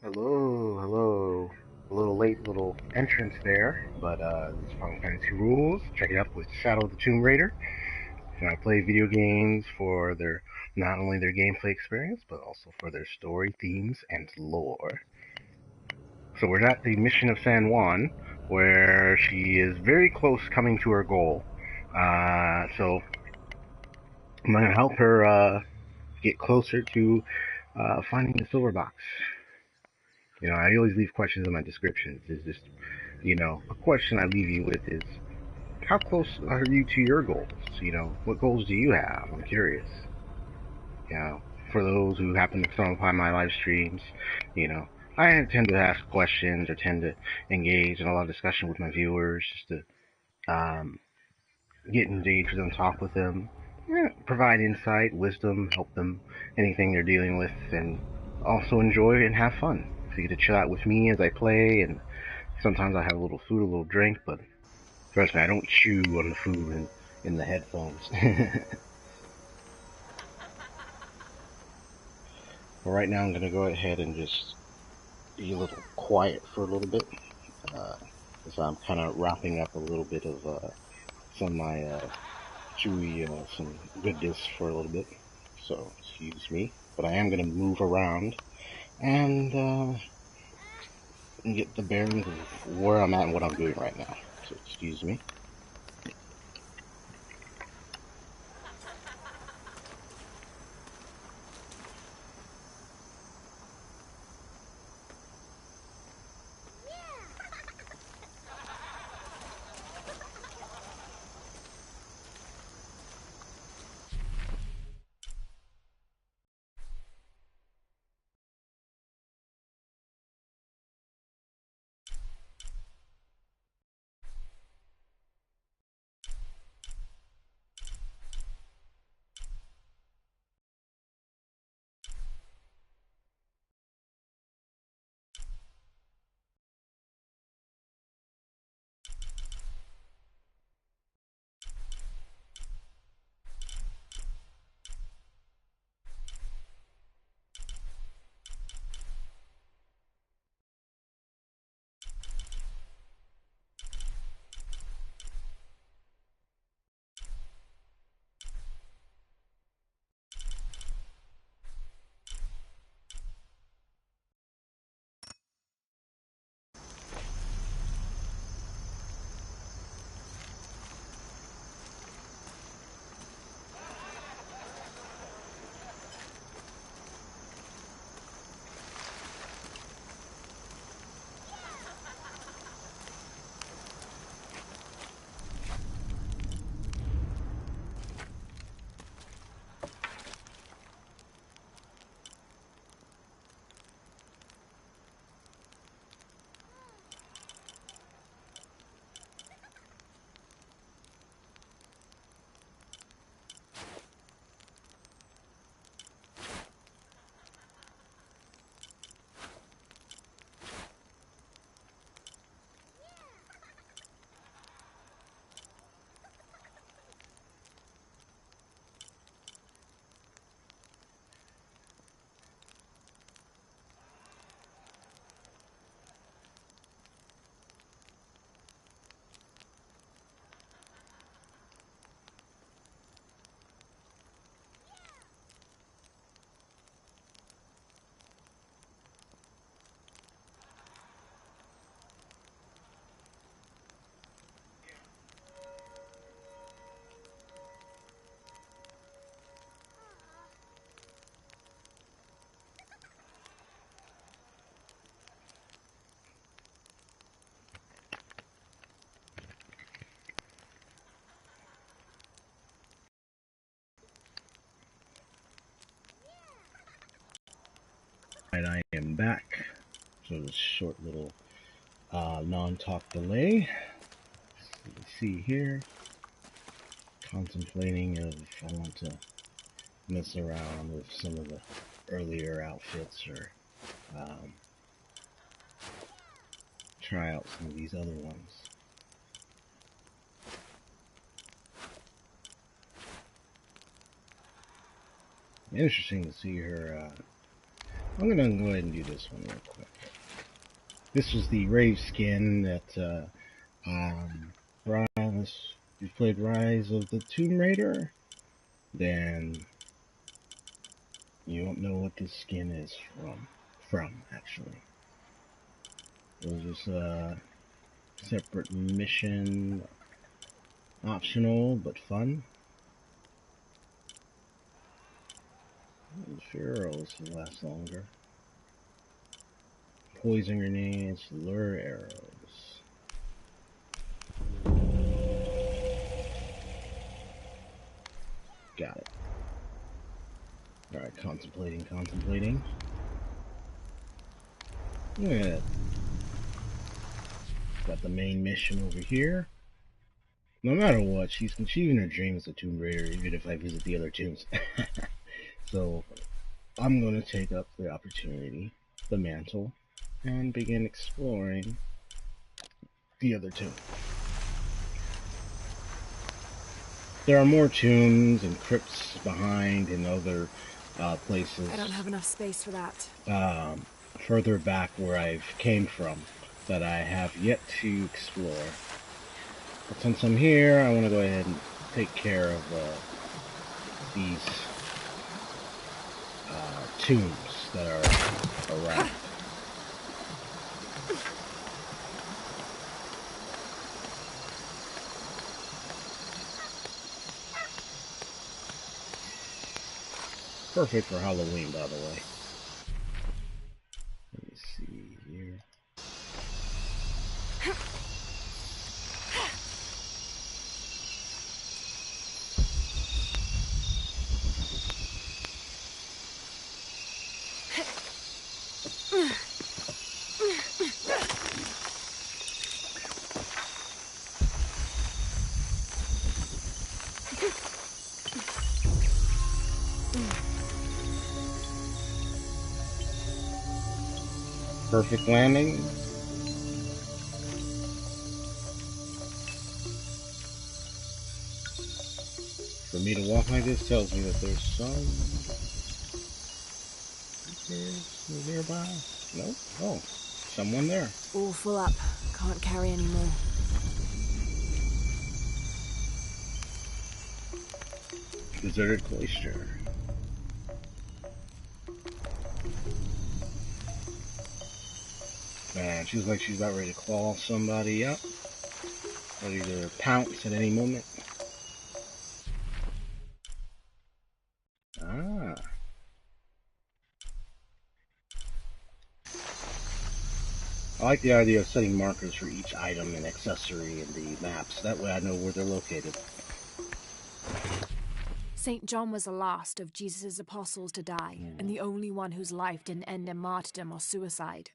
Hello, hello. A little late, little entrance there, but this is Final Fantasy Rules. Check it out with Shadow of the Tomb Raider. And I play video games for their not only their gameplay experience, but also for their story, themes, and lore. So we're at the mission of San Juan, where she is very close coming to her goal. So I'm gonna help her get closer to finding the silver box. You know, I always leave questions in my descriptions. It's just, a question I leave you with is, how close are you to your goals? You know, what goals do you have? I'm curious. You know, for those who happen to stumble upon my live streams, you know, I tend to ask questions or tend to engage in a lot of discussion with my viewers just to get engaged with them, talk with them, provide insight, wisdom, help them anything they're dealing with, and also enjoy and have fun. So you get to chill out with me as I play, and sometimes I have a little food, a little drink, but trust me, I don't chew on the food in the headphones. But right now, I'm going to go ahead and just be a little quiet for a little bit. As I'm kind of wrapping up a little bit of some of my chewy, some goodness for a little bit. So, excuse me. But I am going to move around and get the bearings of where I'm at and what I'm doing right now. So, excuse me. And I am back. So this short little non-talk delay. You can see here, contemplating if I want to mess around with some of the earlier outfits or um, try out some of these other ones. Interesting to see her I'm gonna go ahead and do this one real quick. This was the rave skin that Rise. If you played Rise of the Tomb Raider, then you don't know what this skin is from actually. It was just a separate mission, optional but fun. Arrows last longer. Poison grenades, lure arrows. Got it. Alright, contemplating. Yeah. Got the main mission over here. No matter what, she's in her dreams a Tomb Raider, even if I visit the other tombs. So, I'm going to take up the opportunity, the mantle, and begin exploring the other tomb. There are more tombs and crypts behind in other places. I don't have enough space for that. Further back where I've came from that I have yet to explore. But since I'm here, I want to go ahead and take care of these tombs that are around. Perfect for Halloween, by the way. Let me see here. Perfect landing. For me to walk like this tells me that there's some nearby. Nope. Oh, someone there. All full up. Can't carry any more. Deserted cloister. Man, she's like she's about ready to claw somebody up. Ready to pounce at any moment. Ah. I like the idea of setting markers for each item and accessory in the maps. That way I know where they're located. St. John was the last of Jesus' apostles to die, and the only one whose life didn't end in martyrdom or suicide.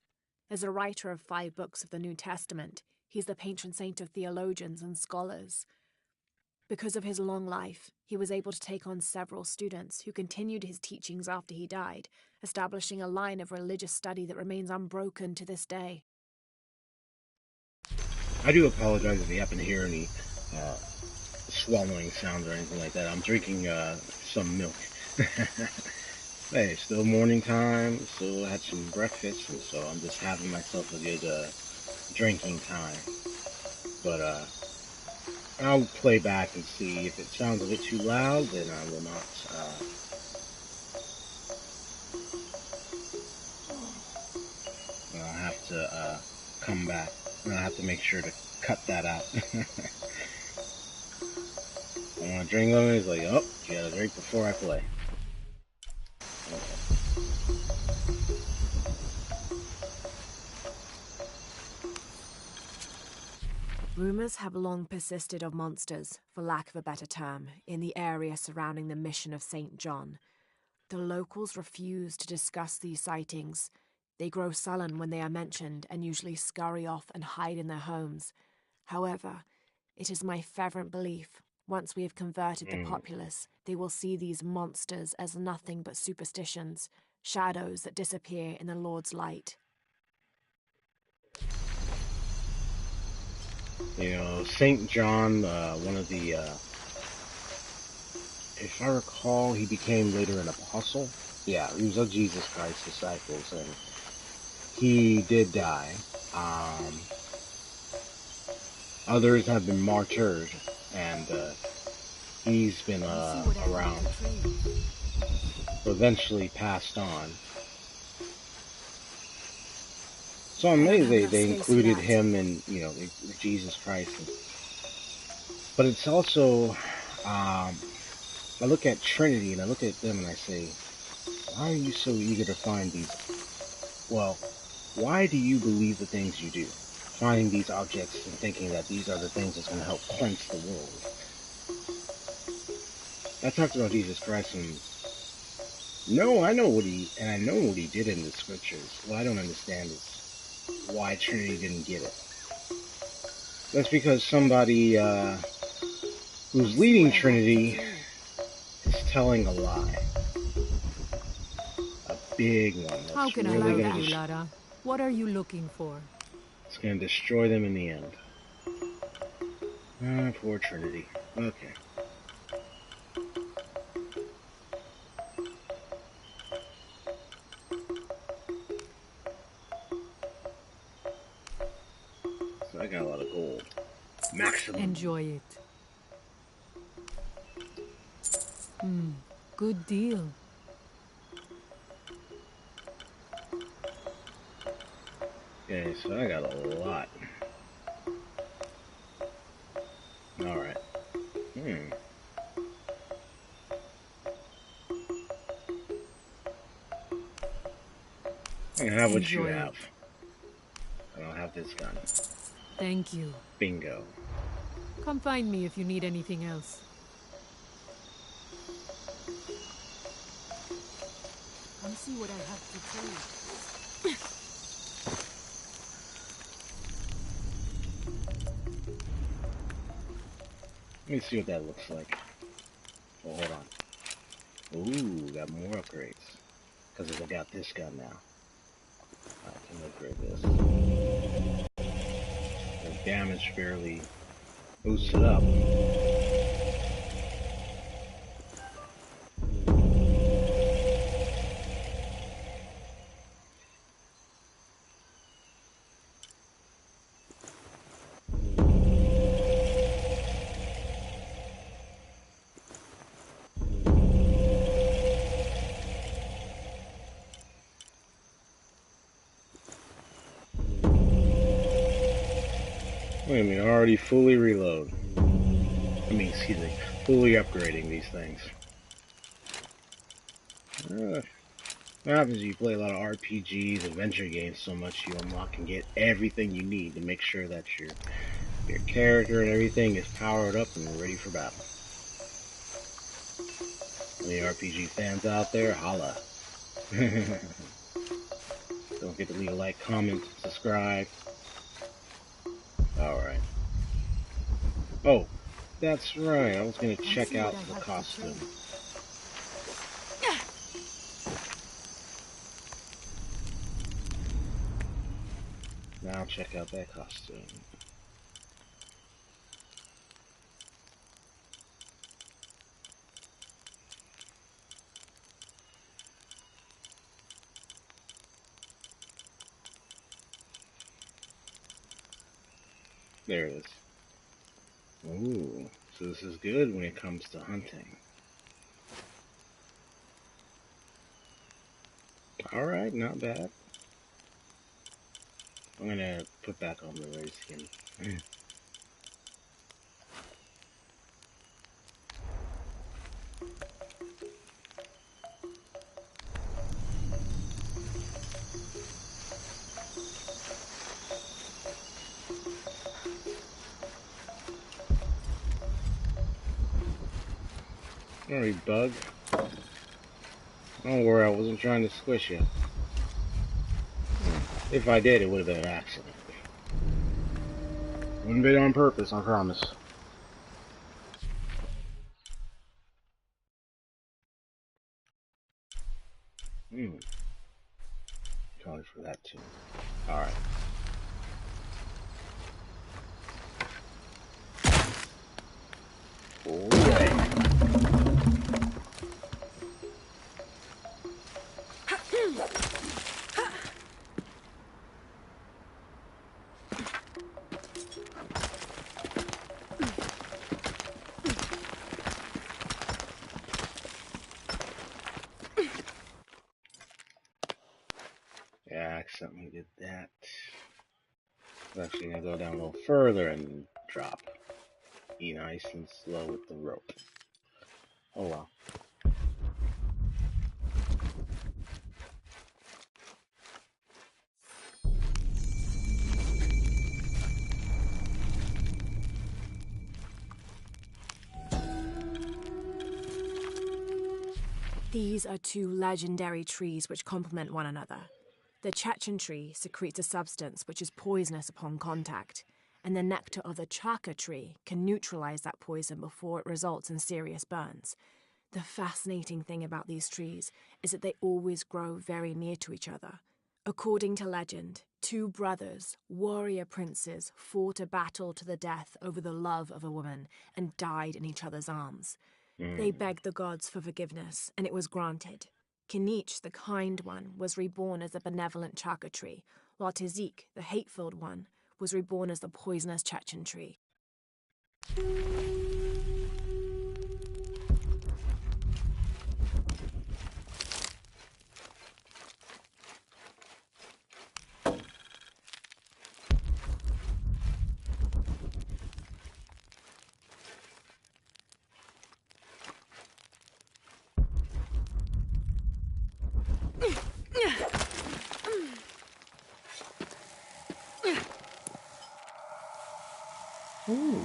As a writer of 5 books of the New Testament, he's the patron saint of theologians and scholars. Because of his long life, he was able to take on several students who continued his teachings after he died, establishing a line of religious study that remains unbroken to this day. I do apologize if you happen to hear any swallowing sounds or anything like that. I'm drinking some milk. Hey, it's still morning time, still had some breakfast, and so I'm just having myself a good drinking time. But I'll play back and see if it sounds a bit too loud, then I will not I'll have to come back. I'll have to make sure to cut that out. I want to drink on it. It's like, oh, you gotta drink before I play. Rumors have long persisted of monsters, for lack of a better term, in the area surrounding the mission of St. John. The locals refuse to discuss these sightings. They grow sullen when they are mentioned and usually scurry off and hide in their homes. However, it is my fervent belief, once we have converted the populace, they will see these monsters as nothing but superstitions, shadows that disappear in the Lord's light. You know, St. John, one of the, if I recall, he became later an apostle. Yeah, he was of Jesus Christ's disciples, and he did die. Others have been martyred, and he's been around, eventually passed on. So maybe they included him in, you know, Jesus Christ. But it's also, I look at Trinity and I look at them and I say, why are you so eager to find these? Well, why do you believe the things you do? Finding these objects and thinking that these are the things that's going to help cleanse the world. I talked about Jesus Christ and no, I know what he did in the scriptures. What I don't understand is why Trinity didn't get it. That's because somebody who's leading Trinity is telling a lie. A big one that's How can really I going help you, Lara? What are you looking for? It's going to destroy them in the end. Ah, poor Trinity. Okay. So I got a lot of gold. Maximum. Enjoy it. Good deal. Okay, so I got a lot. Alright. I can have what you have. I don't have this gun. Thank you. Bingo. Come find me if you need anything else. Come see what I have to tell you. Let me see what that looks like. Oh, hold on. Ooh, got more upgrades. Because I got this gun now. I can upgrade this. The damage barely boosted up. Wait a minute, already fully reload. Excuse me, fully upgrading these things. What happens if you play a lot of RPGs, adventure games so much you unlock and get everything you need to make sure that your character and everything is powered up and ready for battle. Any RPG fans out there, holla. Don't forget to leave a like, comment, subscribe. Alright. Oh, that's right. I was going to check out the costume. Now check out that costume. There it is. Ooh, so this is good when it comes to hunting. Alright, not bad. I'm gonna put back on the race skin. Alright, bug. Don't worry, I wasn't trying to squish you. If I did, it would have been an accident. Wouldn't be on purpose, I promise. Calling for that too. Alright. Alright. something he did that. I'm actually gonna go down a little further and drop. Be nice and slow with the rope. Oh well. These are two legendary trees which complement one another. The Chechen tree secretes a substance which is poisonous upon contact, and the nectar of the Chaka tree can neutralize that poison before it results in serious burns. The fascinating thing about these trees is that they always grow very near to each other. According to legend, two brothers, warrior princes, fought a battle to the death over the love of a woman and died in each other's arms. They begged the gods for forgiveness, and it was granted. Kinich, the kind one, was reborn as a benevolent Chaka tree, while Tizik, the hate-filled one, was reborn as the poisonous Chechen tree. Ooh.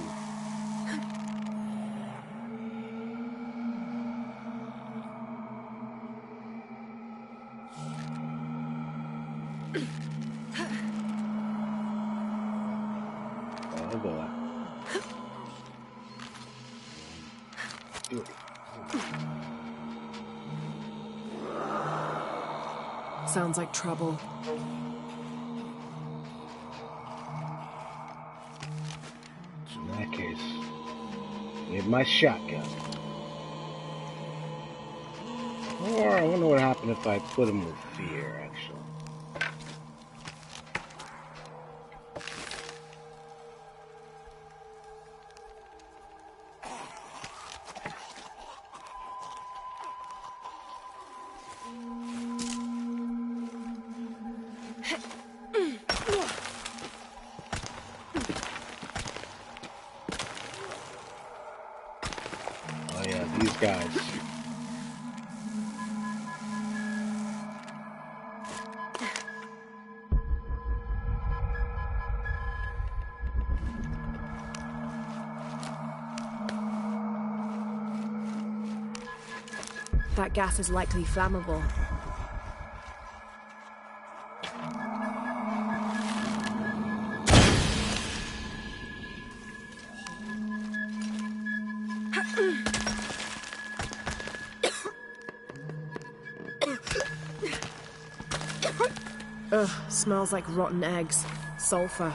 Oh boy. Sounds like trouble. In that case, need my shotgun. Or I wonder what happened if I put him with fear, actually. Oh yeah, these guys. That gas is likely flammable. Ugh, smells like rotten eggs. Sulfur.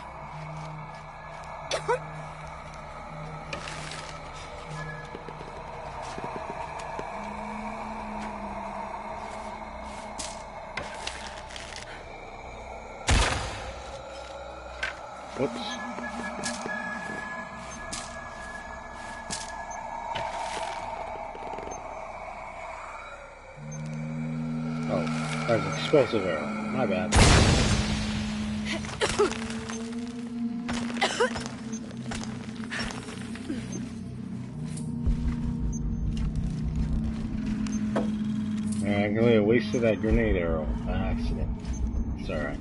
Whoops. Oh, that's an explosive arrow. My bad. I really wasted that grenade arrow by accident. It's alright.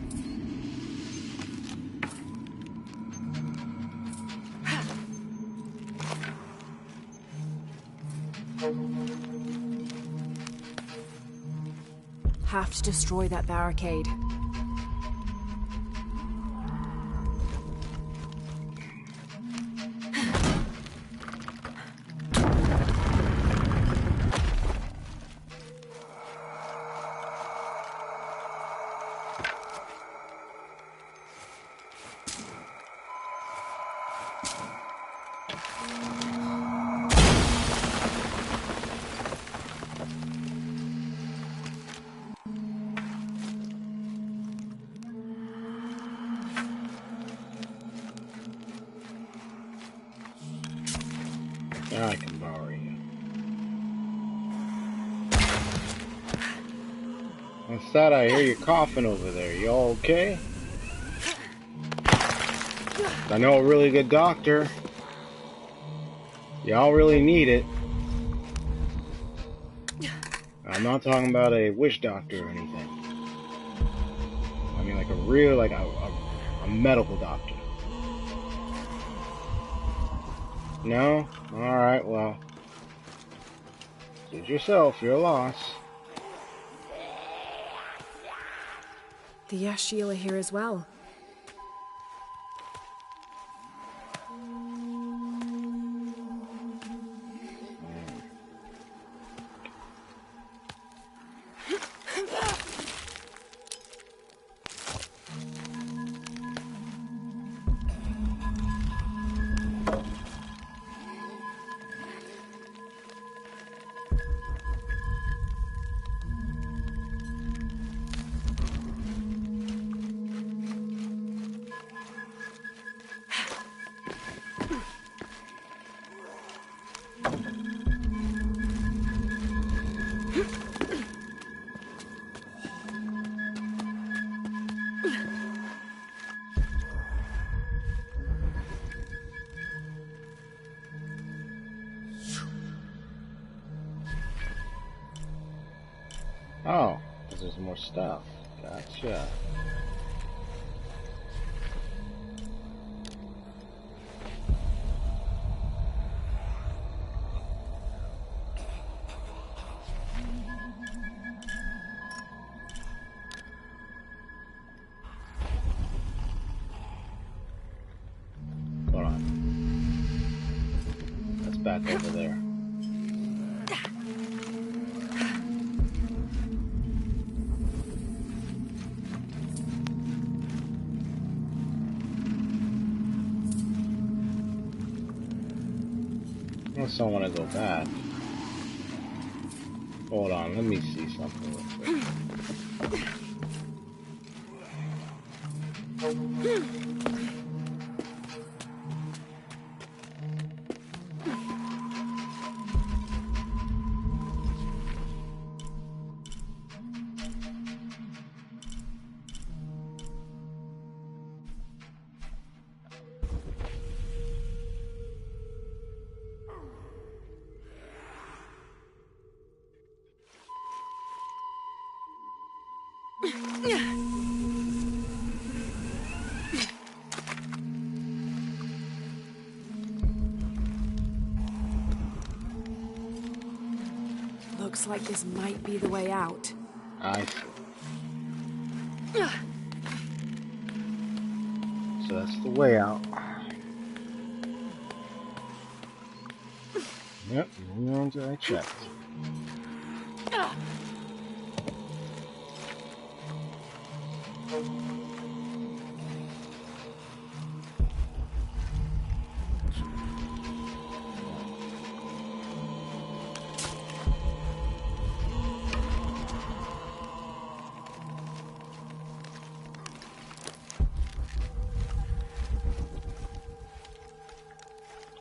Have to destroy that barricade. that? I hear you coughing over there. You all okay? I know a really good doctor. Y'all really need it. I'm not talking about a witch doctor or anything. I mean like a real, like a medical doctor. No? Alright, well. Suit yourself, you're a loss. The Yashiel are here as well. Oh, because there's more stuff. Gotcha. Hold on. That's back over there. I don't want to go back. Hold on, let me see something real quick. Looks like this might be the way out. I see. So that's the way out. Yep, I checked.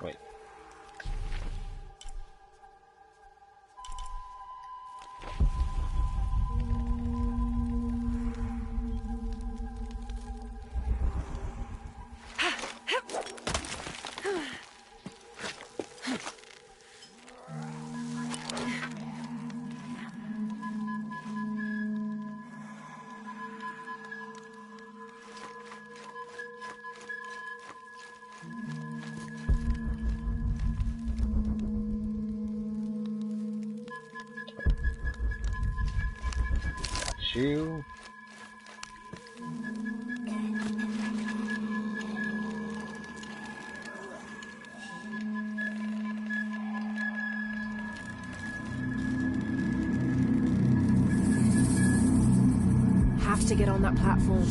Wait. You. Have to get on that platform.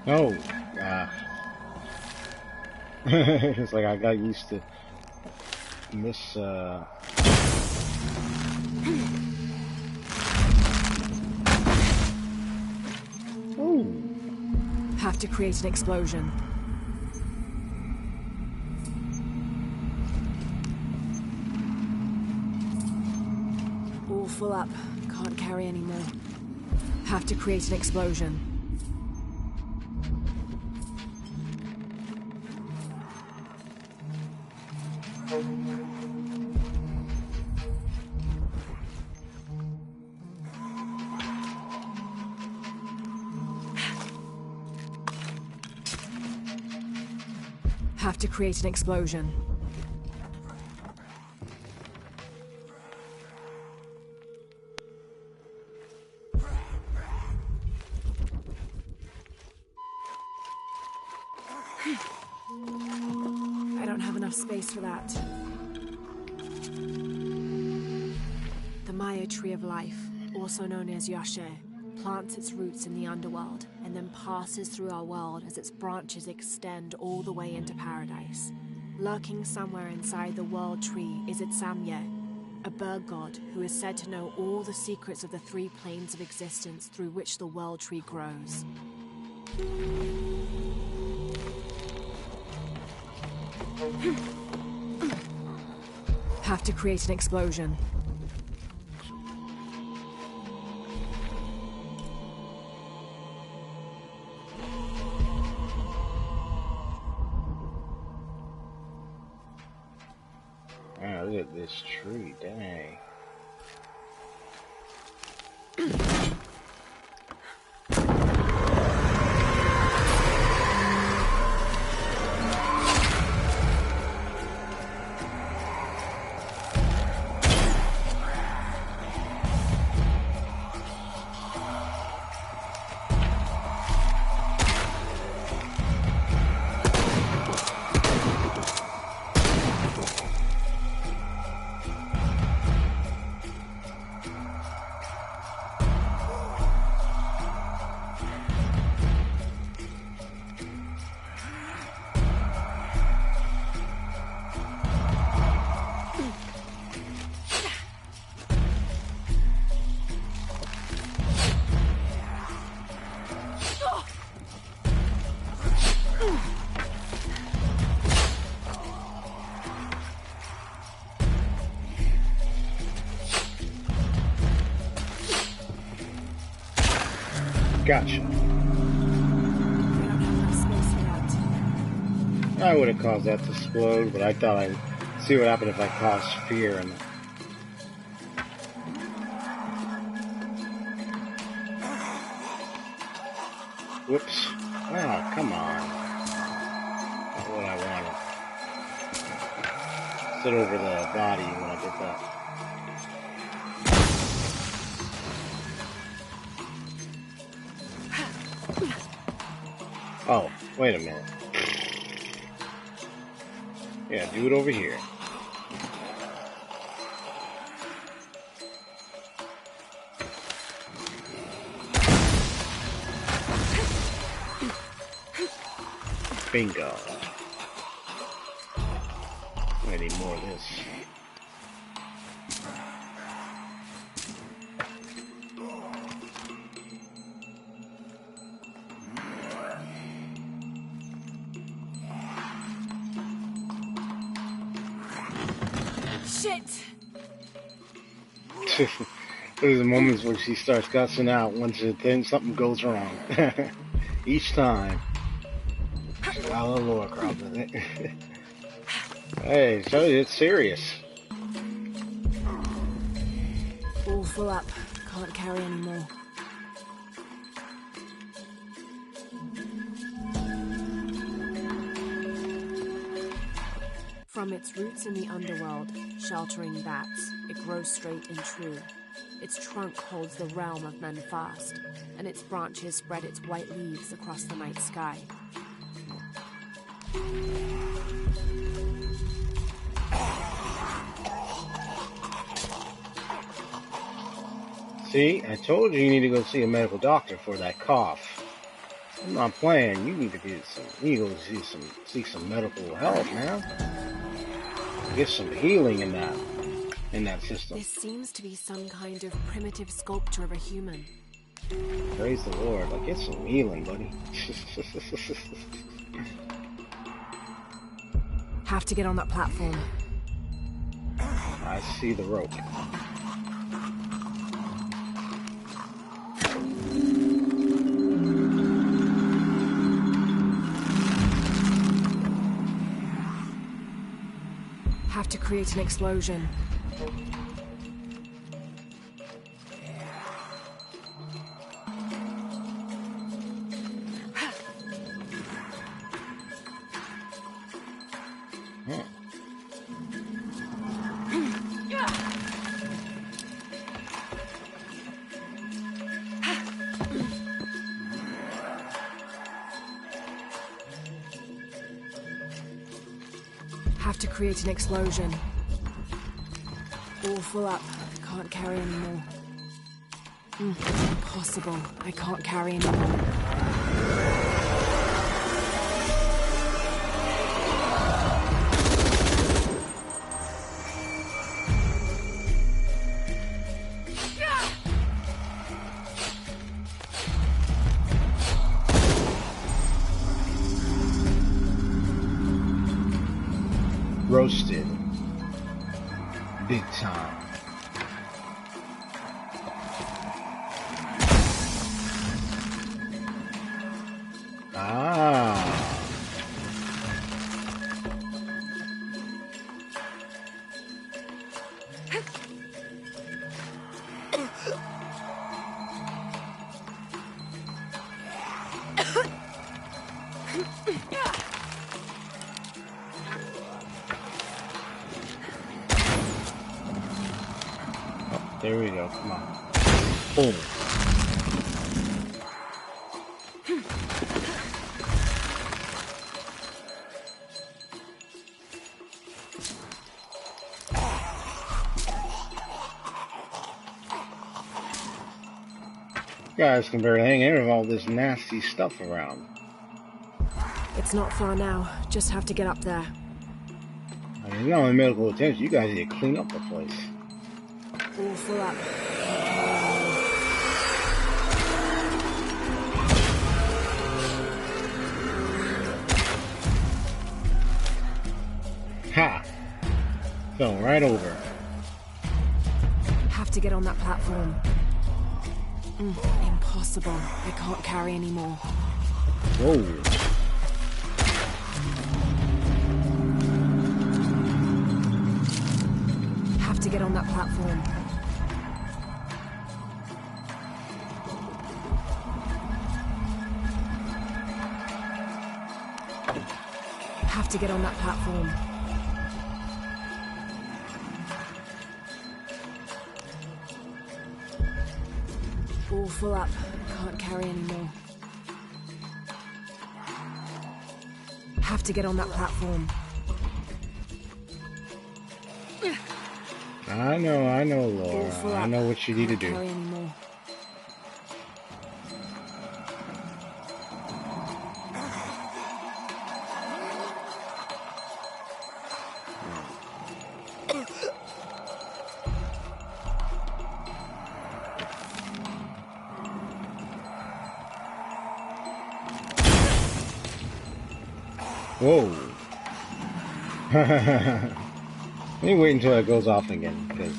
Oh, it's like I got used to Have to create an explosion. All full up. Can't carry anymore. Have to create an explosion. Have to create an explosion. I don't have enough space for that. The Maya Tree of Life, also known as Yashe, plants its roots in the underworld and then passes through our world as its branches extend all the way into paradise. Lurking somewhere inside the world tree is its Samye, a bird god who is said to know all the secrets of the 3 planes of existence through which the world tree grows. Have to create an explosion. Wow, look at this tree, dang. Gotcha. I would have caused that to explode, but I thought I'd see what happened if I caused fear and whoops. Oh, come on. Not what I wanted. Sit over the body when I did that. Oh, wait a minute. Yeah, do it over here. Bingo. I need more of this. There's the moments where she starts cussing out once something goes wrong. Each time. I love Lara Croft, isn't it? Hey, so it's serious. All full up. Can't carry anymore. From its roots in the underworld, sheltering bats, it grows straight and true. Its trunk holds the realm of men fast, and its branches spread its white leaves across the night sky. See, I told you need to go see a medical doctor for that cough. I'm not playing. You need to get some. You need to go seek some medical help, man. Get some healing in that system. This seems to be some kind of primitive sculpture of a human. Praise the Lord. Like, get some healing, buddy. Have to get on that platform. I see the rope. Have to create an explosion. Have to create an explosion. All full up. Can't carry anymore. Impossible. I can't carry anymore. Roasted. Big time. There we go. Come on. Boom. You guys can barely hang in with all this nasty stuff around. It's not far now. Just have to get up there. I mean, not only medical attention, you guys need to clean up the place. All full up. Ha! Fell right over. Have to get on that platform. Impossible. I can't carry anymore. Whoa. Have to get on that platform. Have to get on that platform. All full up. Can't carry anymore. Have to get on that platform. I know, Laura. I know what you need to do. Carry anymore. Whoa. Let me wait until it goes off again, because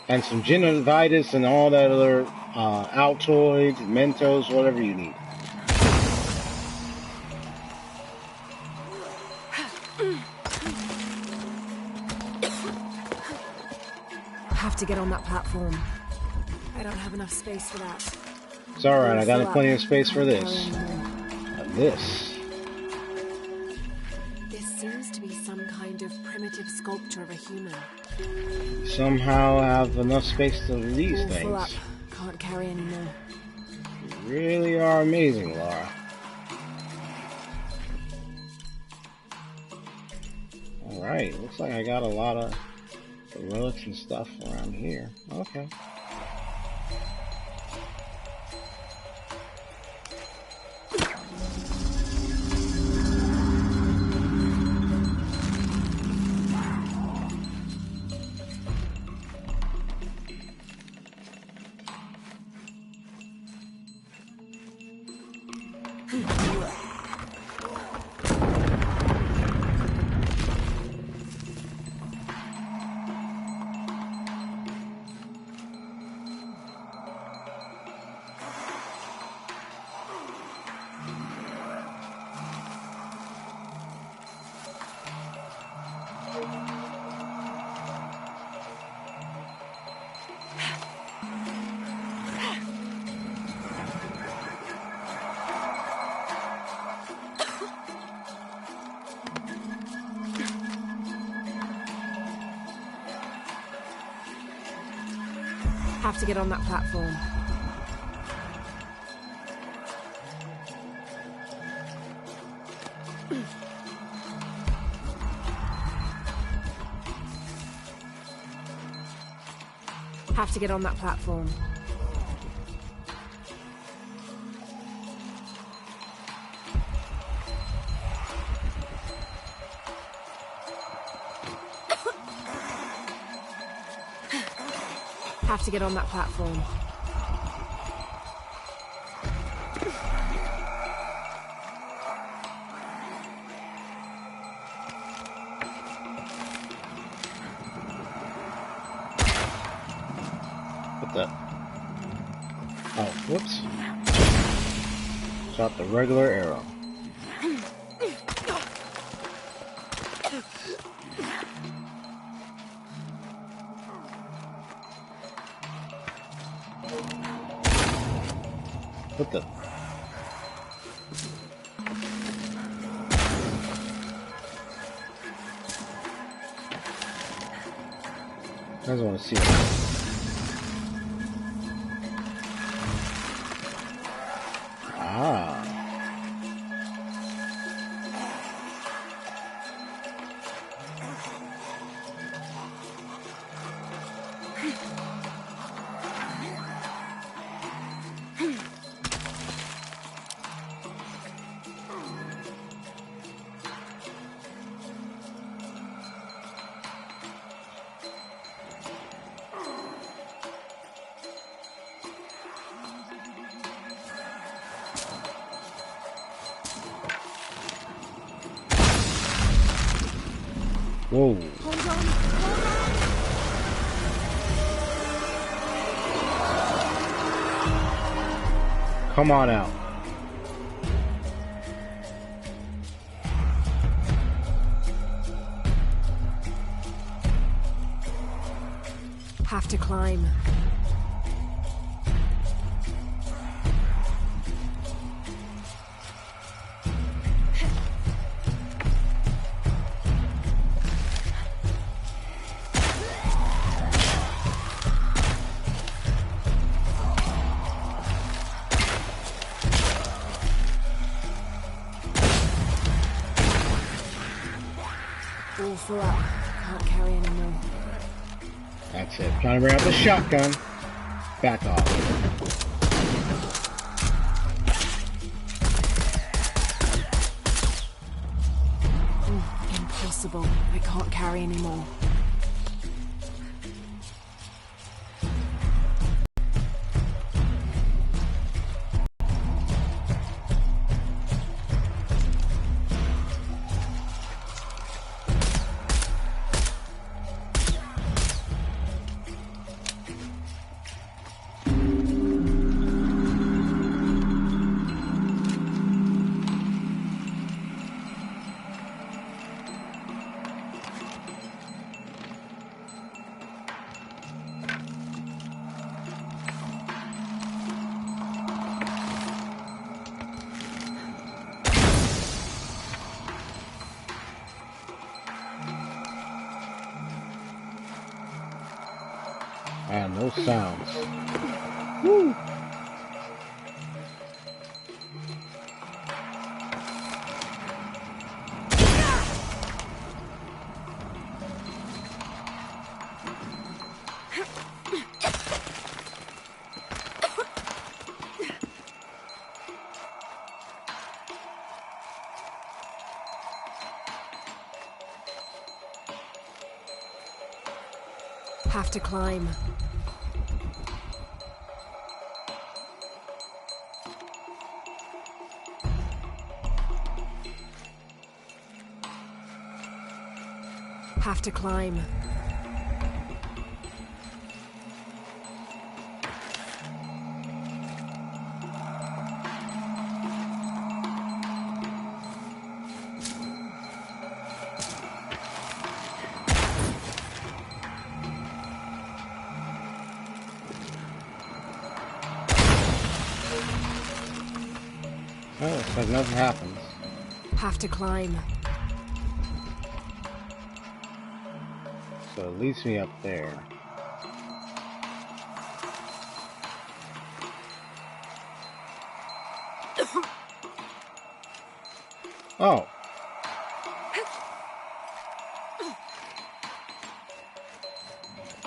and some gingivitis and all that other Altoids, Mentos, whatever you need. Have to get on that platform. I don't have enough space for that. It's alright, I got plenty of space for this. This. This seems to be some kind of primitive sculpture of a human. Somehow have enough space to these All full up. things. Can't carry anymore. You really are amazing, Laura. Alright, looks like I got a lot of the relics and stuff around here. Okay. Have to get on that platform. Have to get on that platform. Have to get on that platform. What the? Oh, whoops. Shot the regular arrow. What the? I just want to see it. Ah. Whoa. Hold on, hold on. Come on out. Have to climb. All full up. Can't carry anymore. That's it. Trying to bring out the shotgun. Back off. Impossible. I can't carry anymore. And no sounds. Woo! Have to climb. Have to climb. Oh, looks like nothing happens. Have to climb. So it leads me up there. Oh.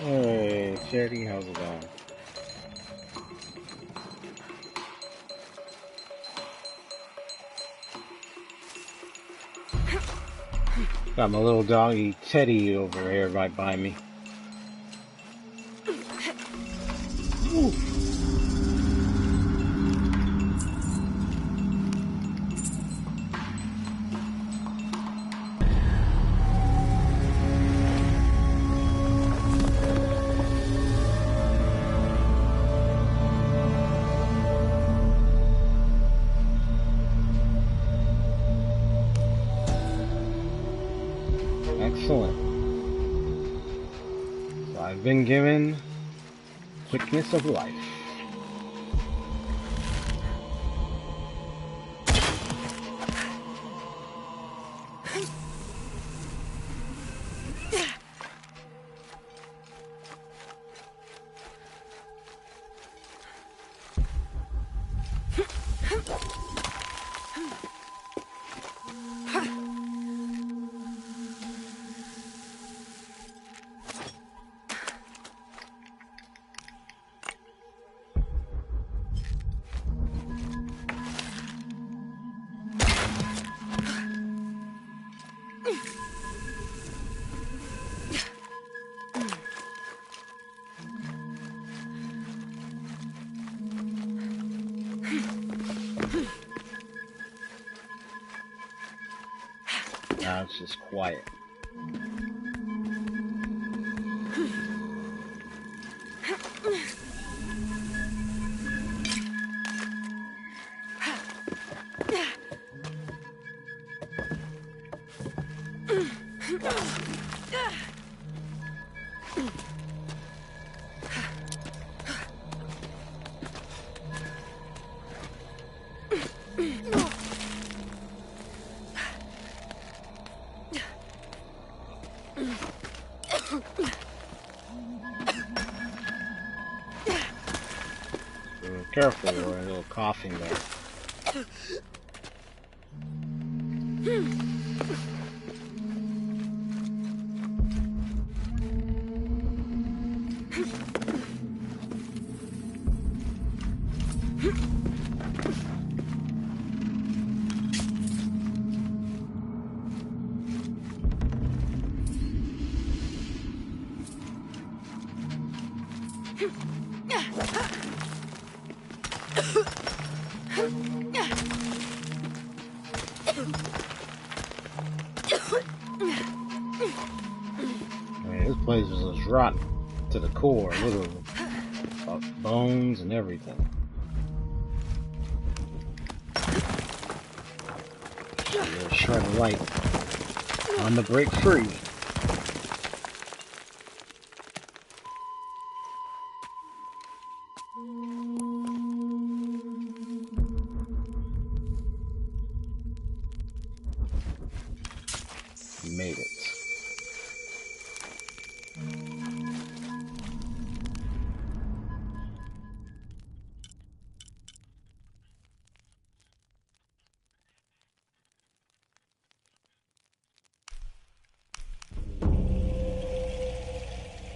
Hey, Chetty, how's it going? Got my little doggy Teddy over here right by me. Ooh. Excellent. So I've been given quickness of life. Now it's just quiet. Careful, or a little coughing there. This place was just rotten to the core, literally. Bones and everything. A little shred of light on the break free. Made it.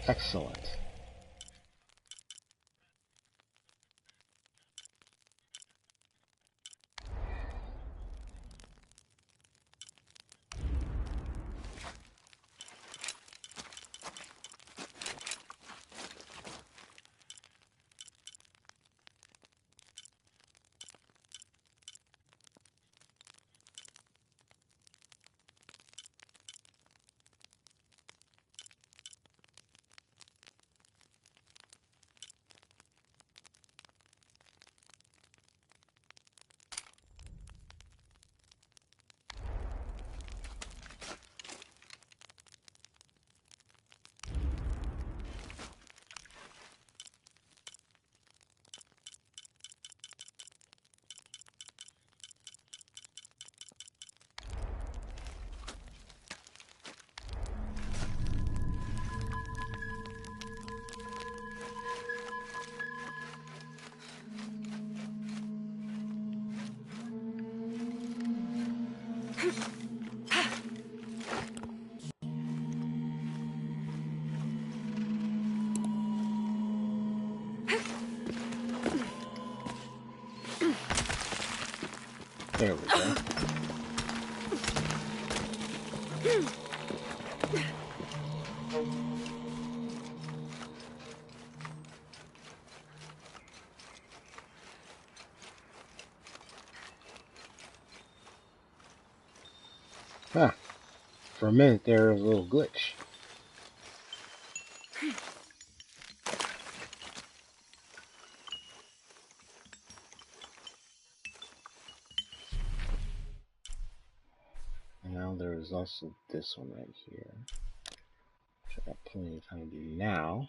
Excellent. There we go. Huh. For a minute there was a little glitch. And now there's also this one right here, which I got plenty of time to do now.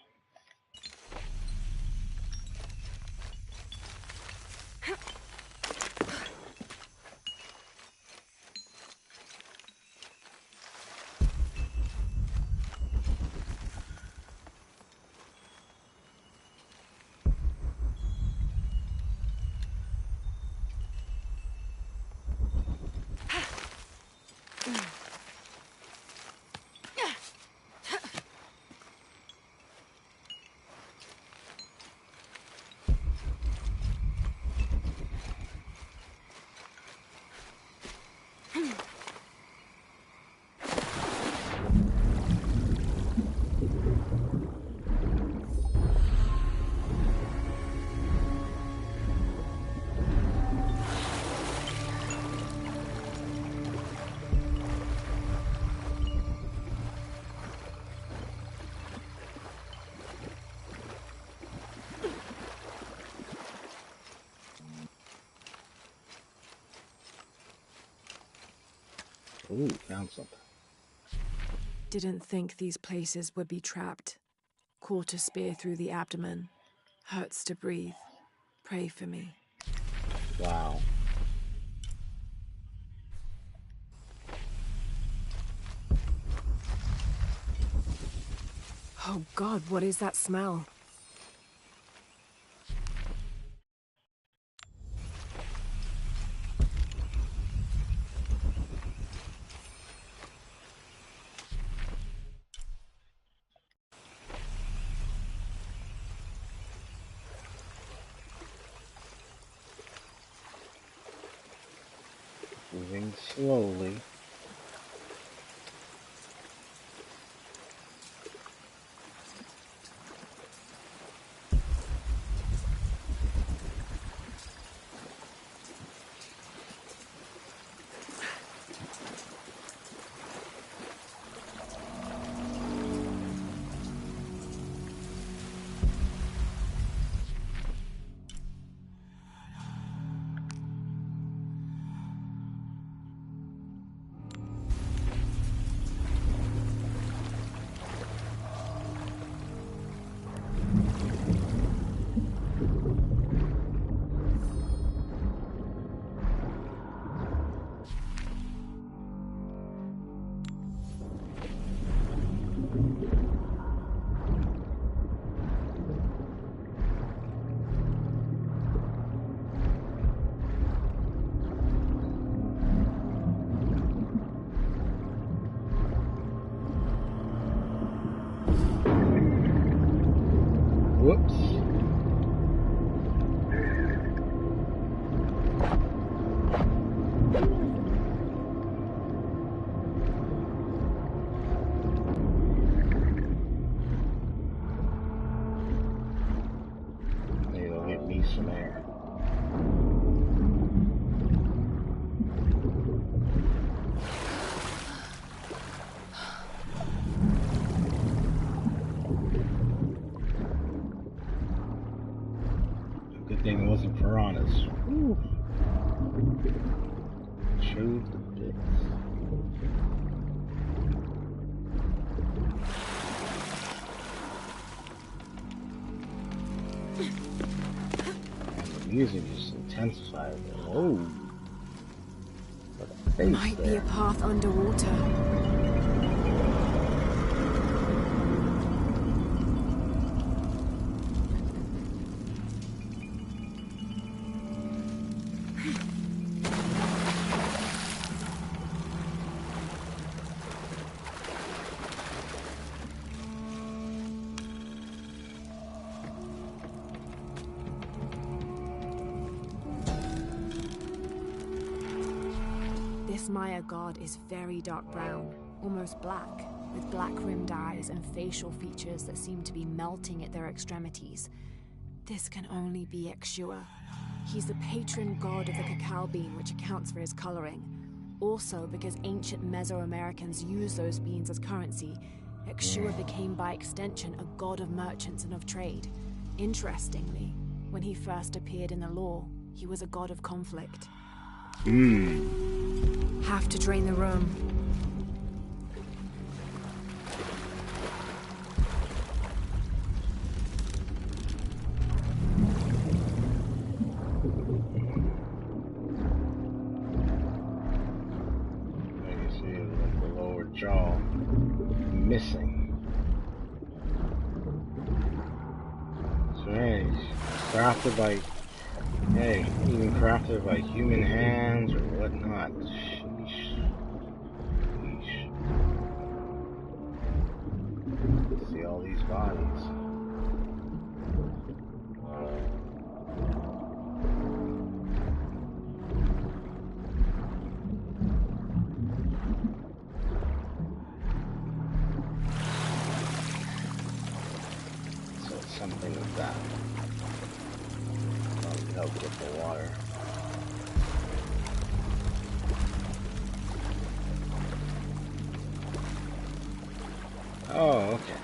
Ooh, found something. Didn't think these places would be trapped. Caught a spear through the abdomen. Hurts to breathe. Pray for me. Wow. Oh God, what is that smell? Moving slowly. Whoops. Maybe it'll get me some air. Good thing it wasn't piranhas. Whew. Chewed the bits. And the music just intensified. Oh, what a face Might be there. a path underwater. This Maya god is very dark brown, almost black, with black-rimmed eyes and facial features that seem to be melting at their extremities. This can only be Exua. He's the patron god of the cacao bean, which accounts for his coloring. Also, because ancient Mesoamericans used those beans as currency, Exua became by extension a god of merchants and of trade. Interestingly, when he first appeared in the lore, he was a god of conflict. Have to drain the room. You see the lower jaw missing. So hey, crafted by, hey, even crafted by human hands or whatnot. Sheesh. Sheesh. See all these bodies. So it's something with that. Probably help with the water. Oh, okay.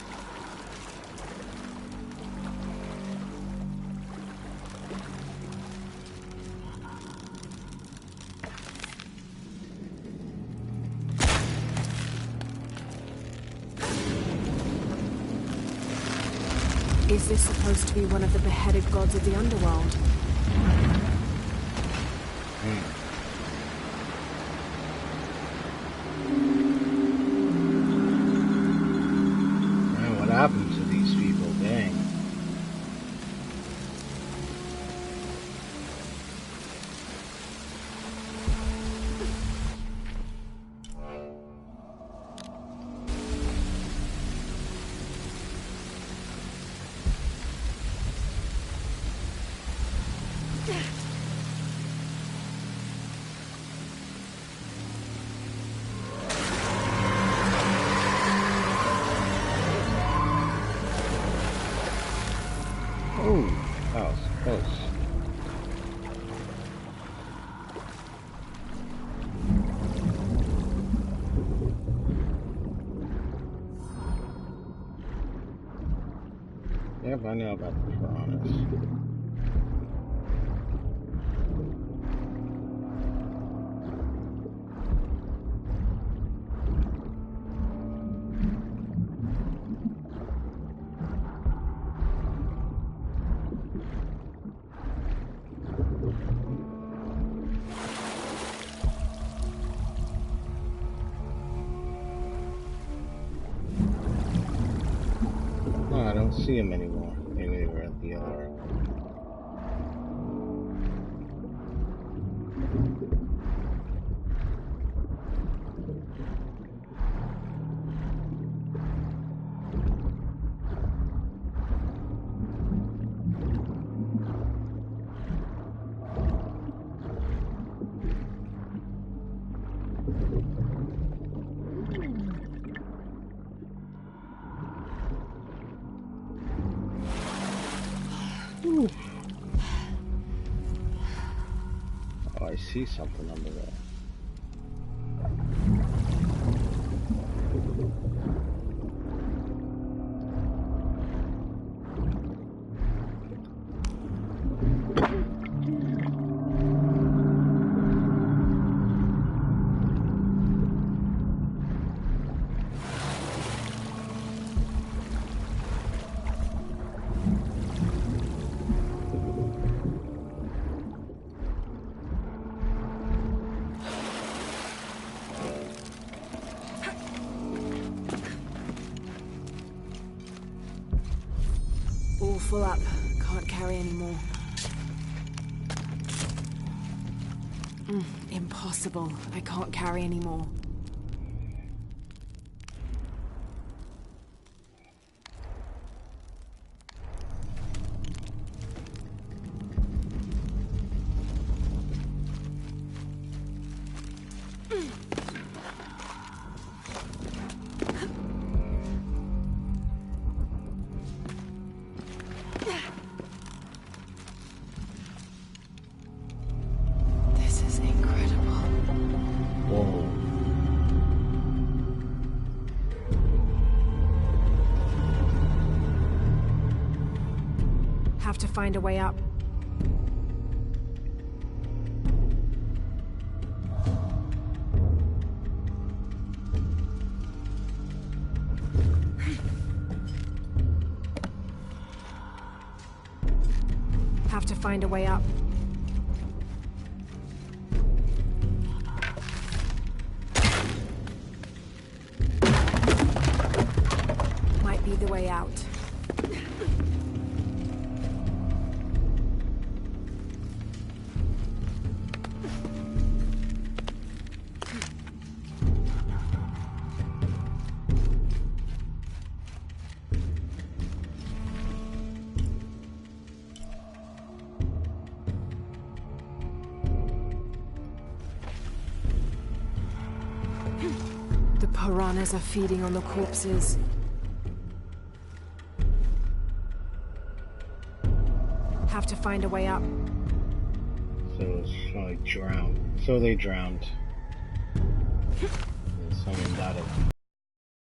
Is this supposed to be one of the beheaded gods of the underworld? Man, what happened to these people? Dang. Oh, that was close. Yep, I know about the piranhas. Oh, I don't see him anymore. Maybe they were at the other. Ooh. Oh, I see something under there. All full up. Can't carry any more. Impossible. I can't carry any more. Have to find a way up. Have to find a way up. Might be the way out. The piranhas are feeding on the corpses. Have to find a way up. So it's like drowned. So they drowned. And someone died of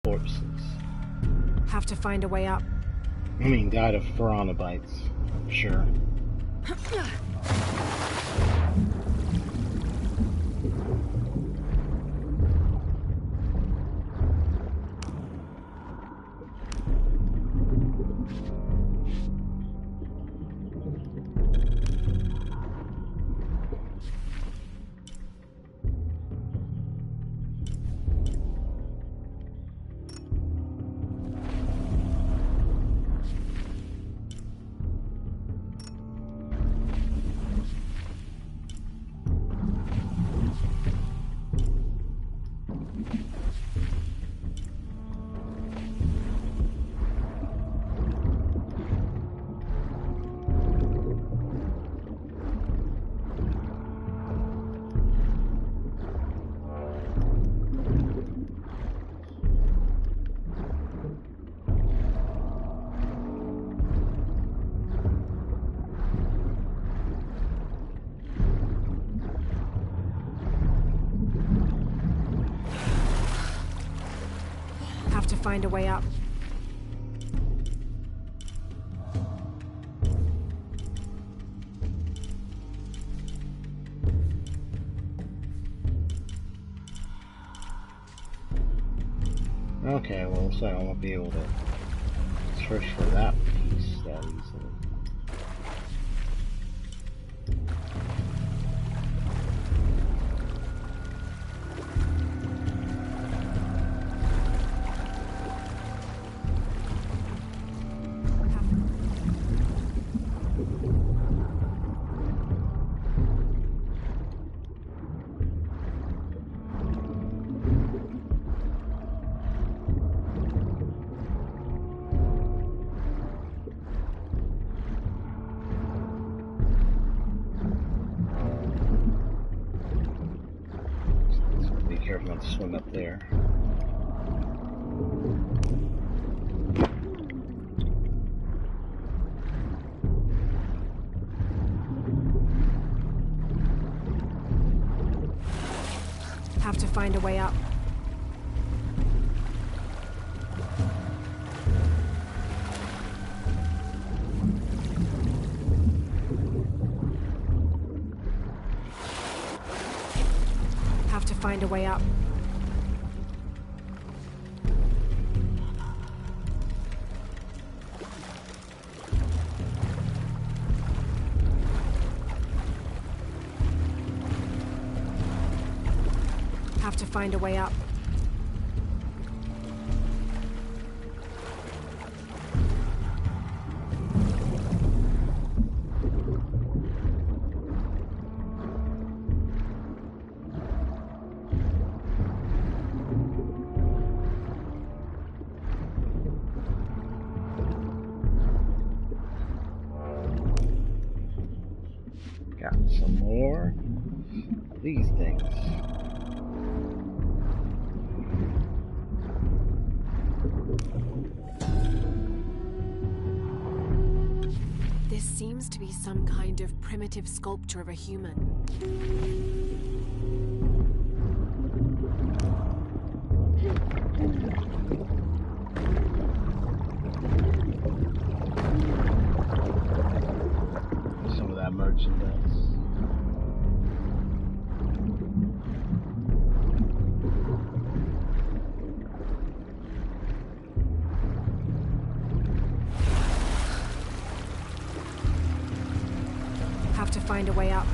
corpses. Have to find a way up. I mean, died of piranha bites. Sure. Have to find a way up. Okay, well, looks like I won't be able to search for that piece that easily. Careful not to swim up there. Have to find a way up. Have to find a way up. Have to find a way up. Got some more of these things. This seems to be some kind of primitive sculpture of a human. to find a way up.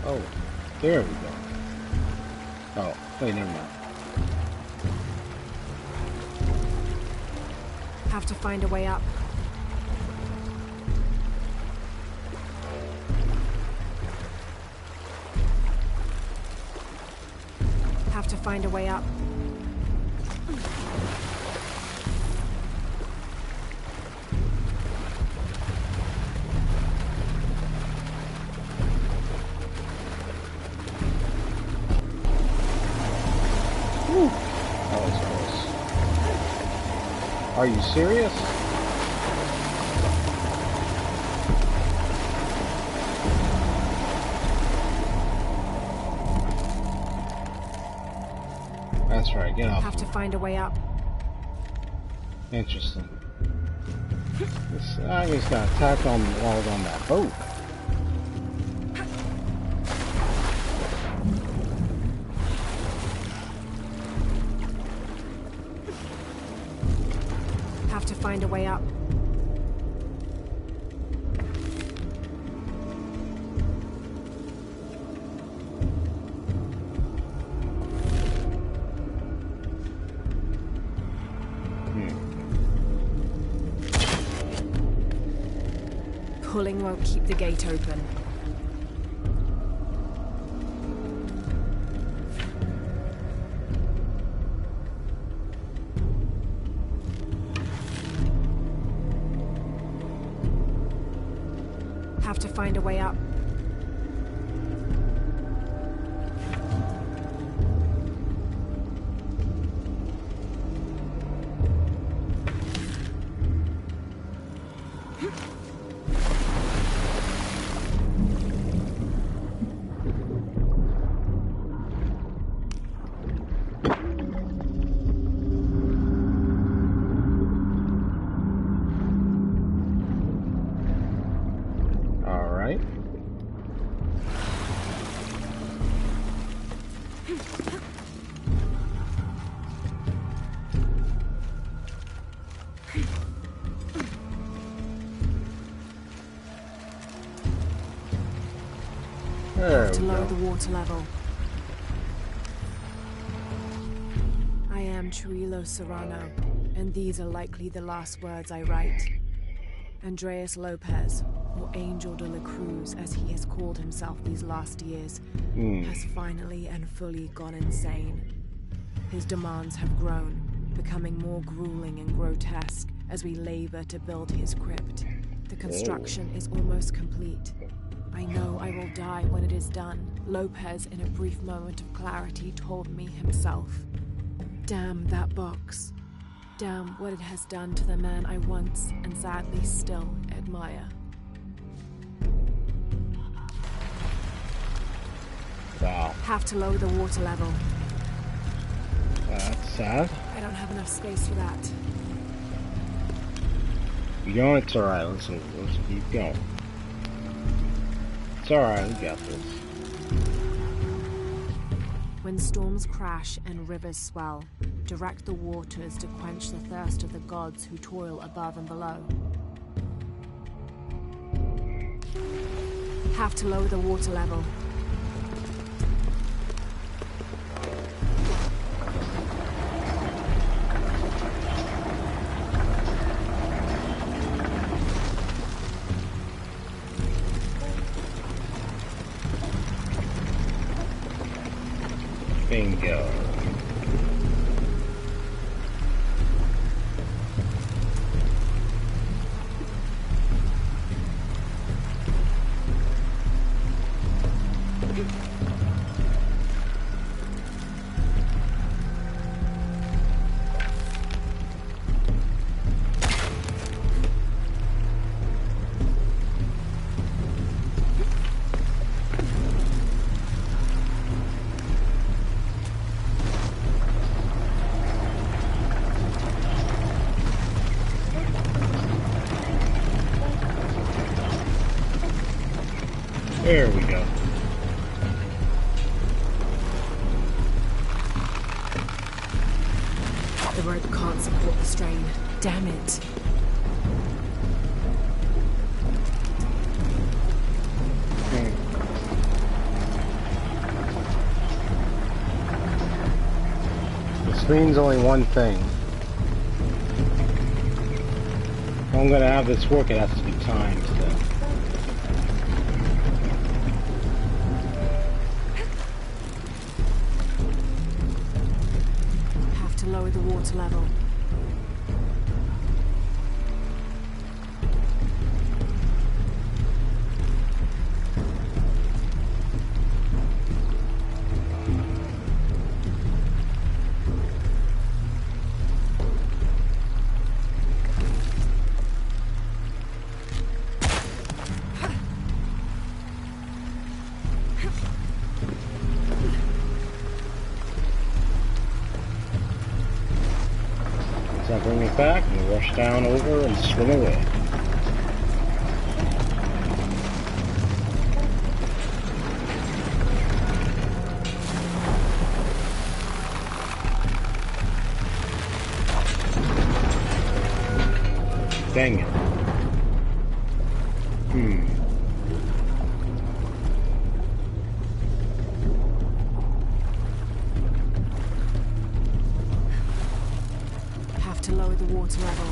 Oh, there we go. Oh, wait, never mind. Have to find a way up. Have to find a way up. Whew. That was close. Are you serious? That's right, get off. Have to find a way up. Interesting. I just got attacked on while I was on that boat. Have to find a way up. Pulling won't keep the gate open. Have to find a way up. Have to lower the water level. I am Chirilo Serrano, and these are likely the last words I write. Andreas Lopez, or Angel de la Cruz as he has called himself these last years, has finally and fully gone insane. His demands have grown, becoming more grueling and grotesque as we labor to build his crypt. The construction is almost complete. I know I will die when it is done, Lopez, in a brief moment of clarity, told me himself. Damn that box. Damn what it has done to the man I once, and sadly still, admire. Wow. Have to lower the water level. That's sad. I don't have enough space for that. You know, it's alright. Let's keep going. It's alright, we got this. When storms crash and rivers swell, direct the waters to quench the thirst of the gods who toil above and below. Have to lower the water level. Bingo. There we go. rope can't support the strain. Damn it. The screen's only one thing. If I'm gonna have this work, it has to be timed. Have to lower the water level. So I bring it back and rush down over and swim away. Dang it. Have to lower the water level.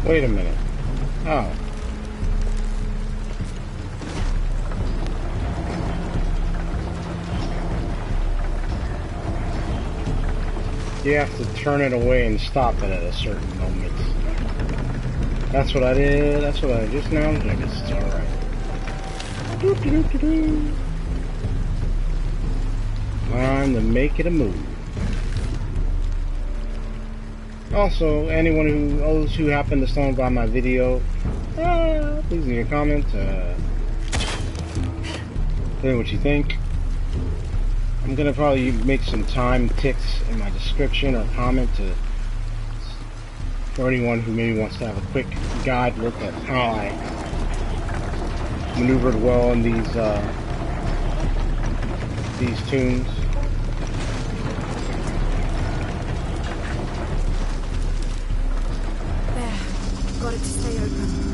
Wait a minute. Oh. You have to turn it away and stop it at a certain moment. That's what I did. That's what I just now. I guess it's alright. Time to make it a move. Also, those who happen to stumble by my video, please leave a comment. Tell me what you think. I'm gonna probably make some time ticks in my description or comment for anyone who maybe wants to have a quick guide look at how I maneuvered well in these tunes. There. Got it to stay open.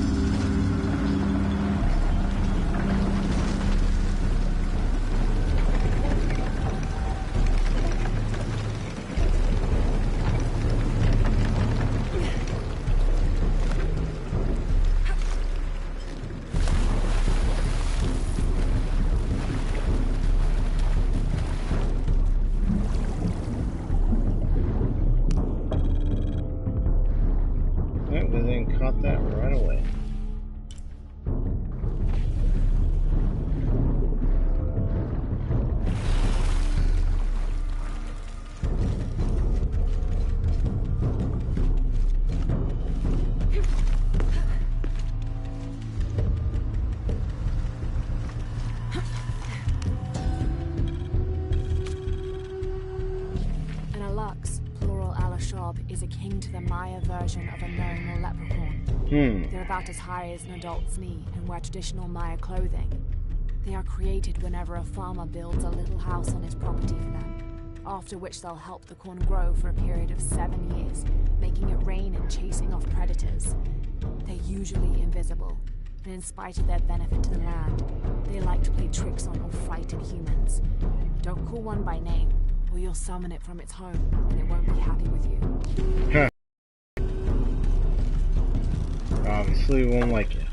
Caught that right away. An Alux, plural Alashab, is akin to the Maya version of a gnome or leprechaun. They're about as high as an adult's knee and wear traditional Maya clothing. They are created whenever a farmer builds a little house on his property for them, after which they'll help the corn grow for a period of 7 years, making it rain and chasing off predators. They're usually invisible, and in spite of their benefit to the land, they like to play tricks on or frighten humans. Don't call one by name, or you'll summon it from its home, and it won't be happy with you. Huh. Obviously, we won't like it.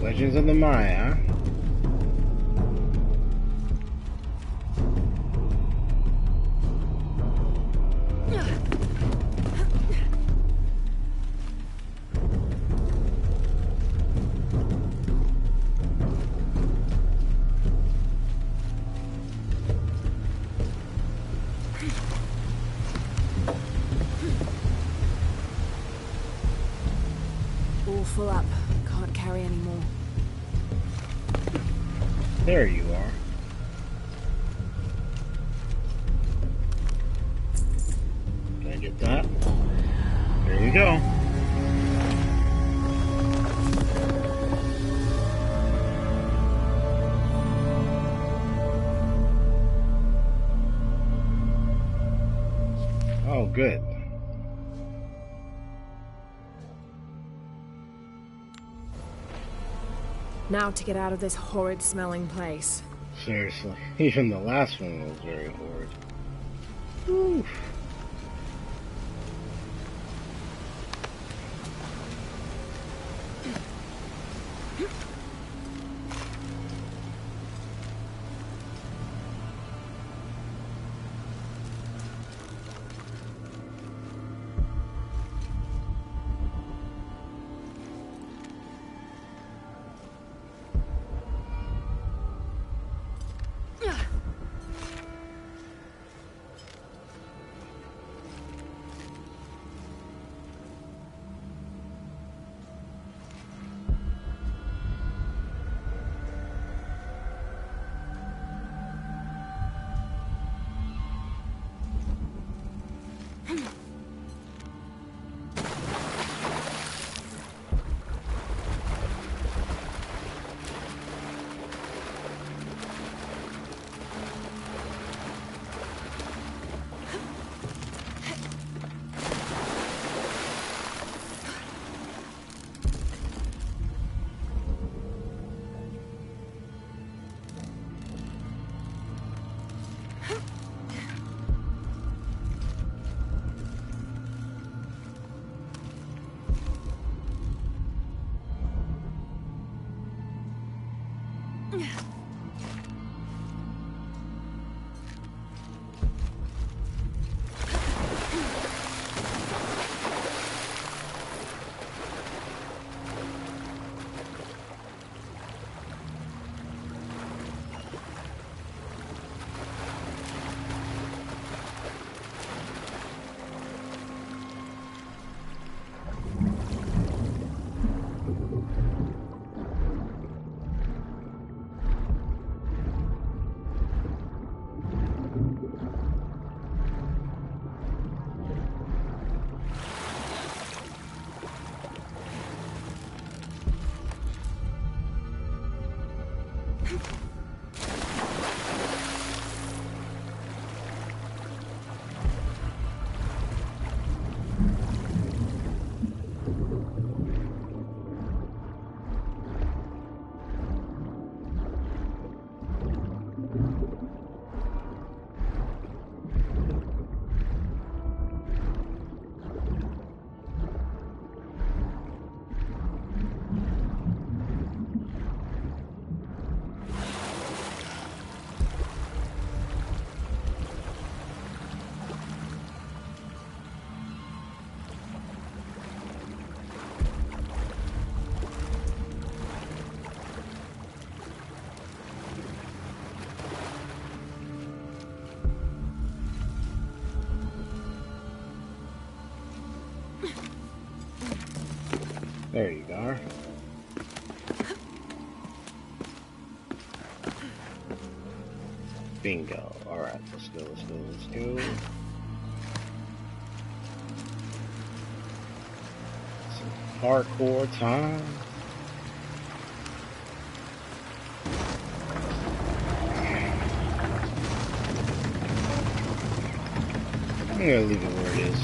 Legends of the Maya. All full up. Can't carry any more. There you are. good. Now to get out of this horrid smelling place. Seriously, even the last one was very horrid. Whew. There you are. Bingo. Alright, let's go, let's go, let's go. Some hardcore time. I'm gonna leave it where it is.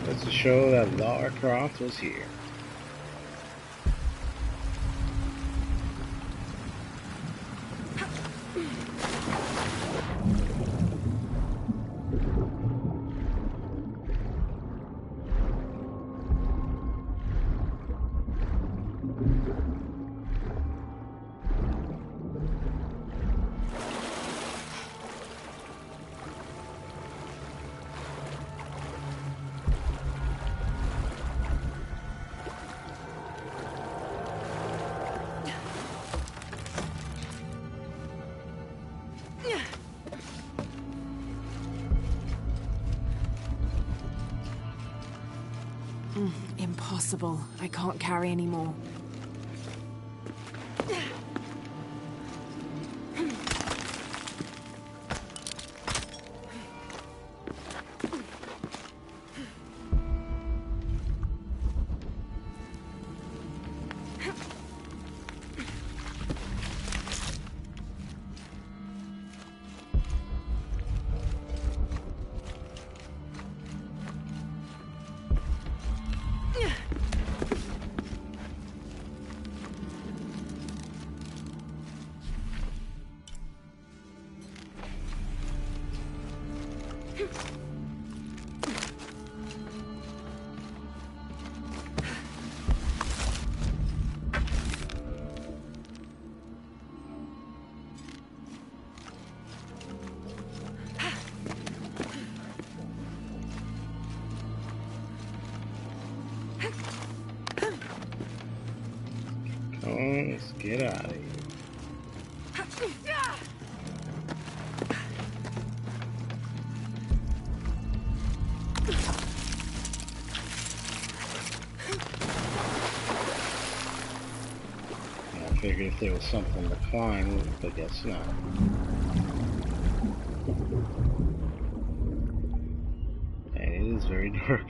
That's to show that Lara Croft was here. Impossible. I can't carry anymore. Oh, let's get out of here. I figured if there was something to climb, but guess not. And it is very dark.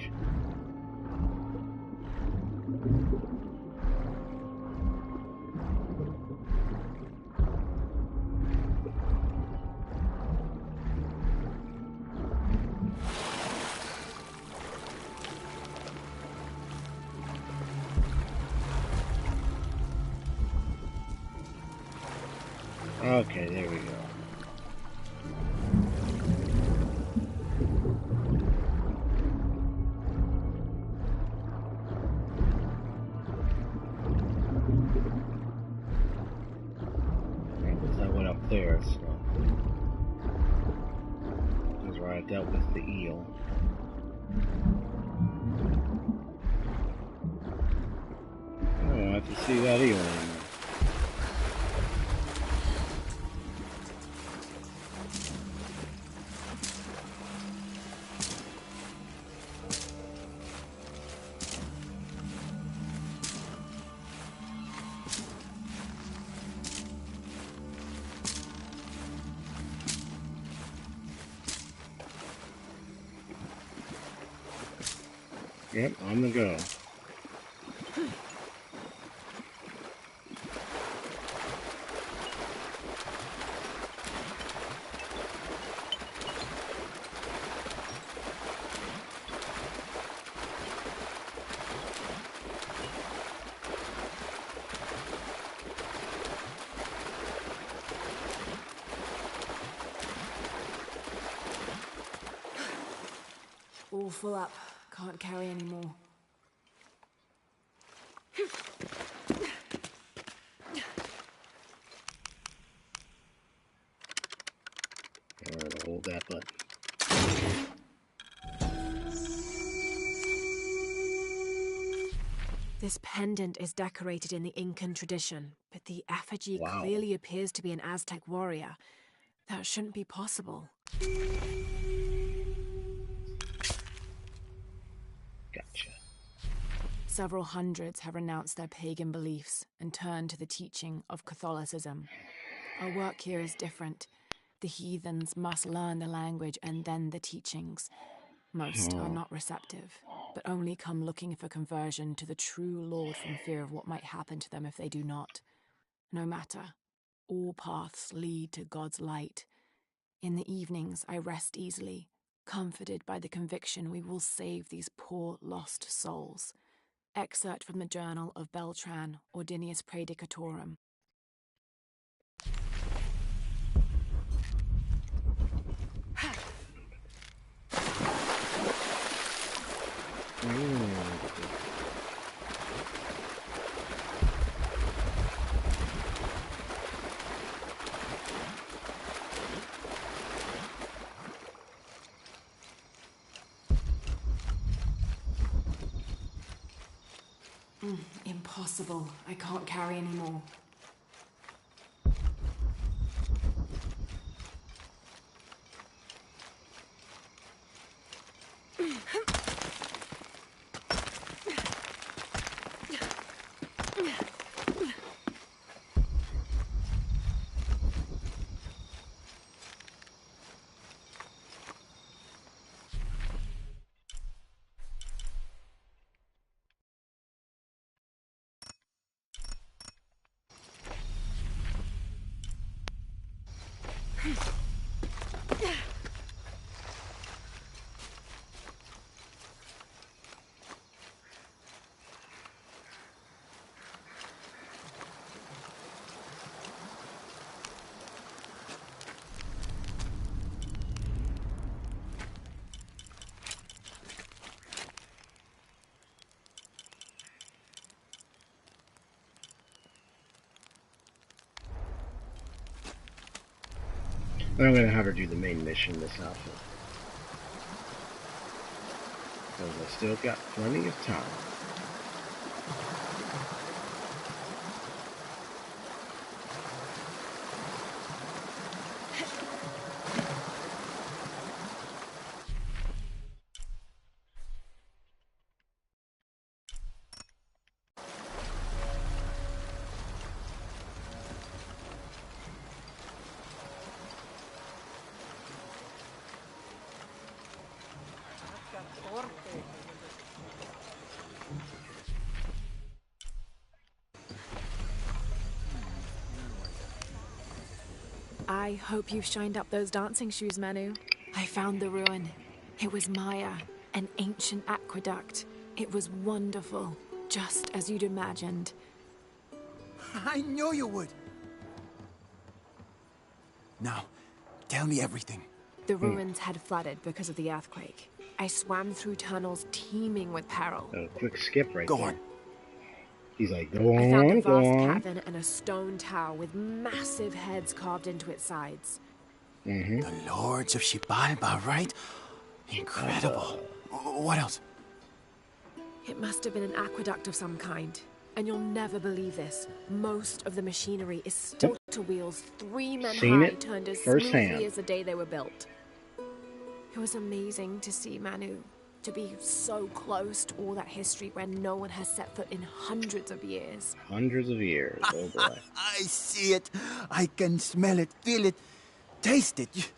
Okay, there we go. Because I went up there, so that's where I dealt with the eel. I don't have to see that eel anymore. Yep, on the go. All full up. Can't carry any more. Hold that button. This pendant is decorated in the Incan tradition, but the effigy Wow. clearly appears to be an Aztec warrior. That shouldn't be possible. Gotcha. Several hundreds have renounced their pagan beliefs and turned to the teaching of Catholicism. Our work here is different. The heathens must learn the language and then the teachings. Most are not receptive, but only come looking for conversion to the true Lord from fear of what might happen to them if they do not. No matter. All paths lead to God's light. In the evenings, I rest easily, comforted by the conviction we will save these poor, lost souls. Excerpt from the journal of Beltran, Ordinius Praedicatorum. Impossible. I can't carry any more. I'm going to have her do the main mission this outfit. Because I still got plenty of time. I hope you've shined up those dancing shoes, Manu. I found the ruin. It was Maya, an ancient aqueduct. It was wonderful, just as you'd imagined. I knew you would. Now, tell me everything. The ruins had flooded because of the earthquake. I swam through tunnels teeming with peril. A quick skip right Go there. on. He's like, go I found a on, go vast on. cavern and a stone tower with massive heads carved into its sides. The Lords of Xibalba, right? Incredible. What else? It must have been an aqueduct of some kind. And you'll never believe this. Most of the machinery is stilter wheels, 3 men Seen high, it turned as firsthand. smoothly as the day they were built. It was amazing to see, Manu. To be so close to all that history where no one has set foot in hundreds of years. Hundreds of years, oh boy. I see it. I can smell it, feel it, taste it.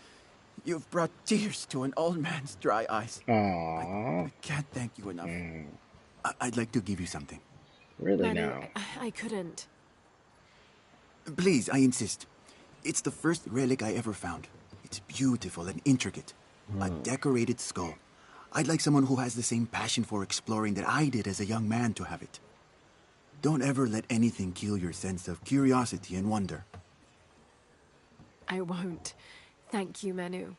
You've brought tears to an old man's dry eyes. Aww. I can't thank you enough. I'd like to give you something. Really Manu, now? I couldn't. Please, I insist. It's the first relic I ever found. It's beautiful and intricate. A decorated skull. I'd like someone who has the same passion for exploring that I did as a young man to have it. Don't ever let anything kill your sense of curiosity and wonder. I won't. Thank you, Manu.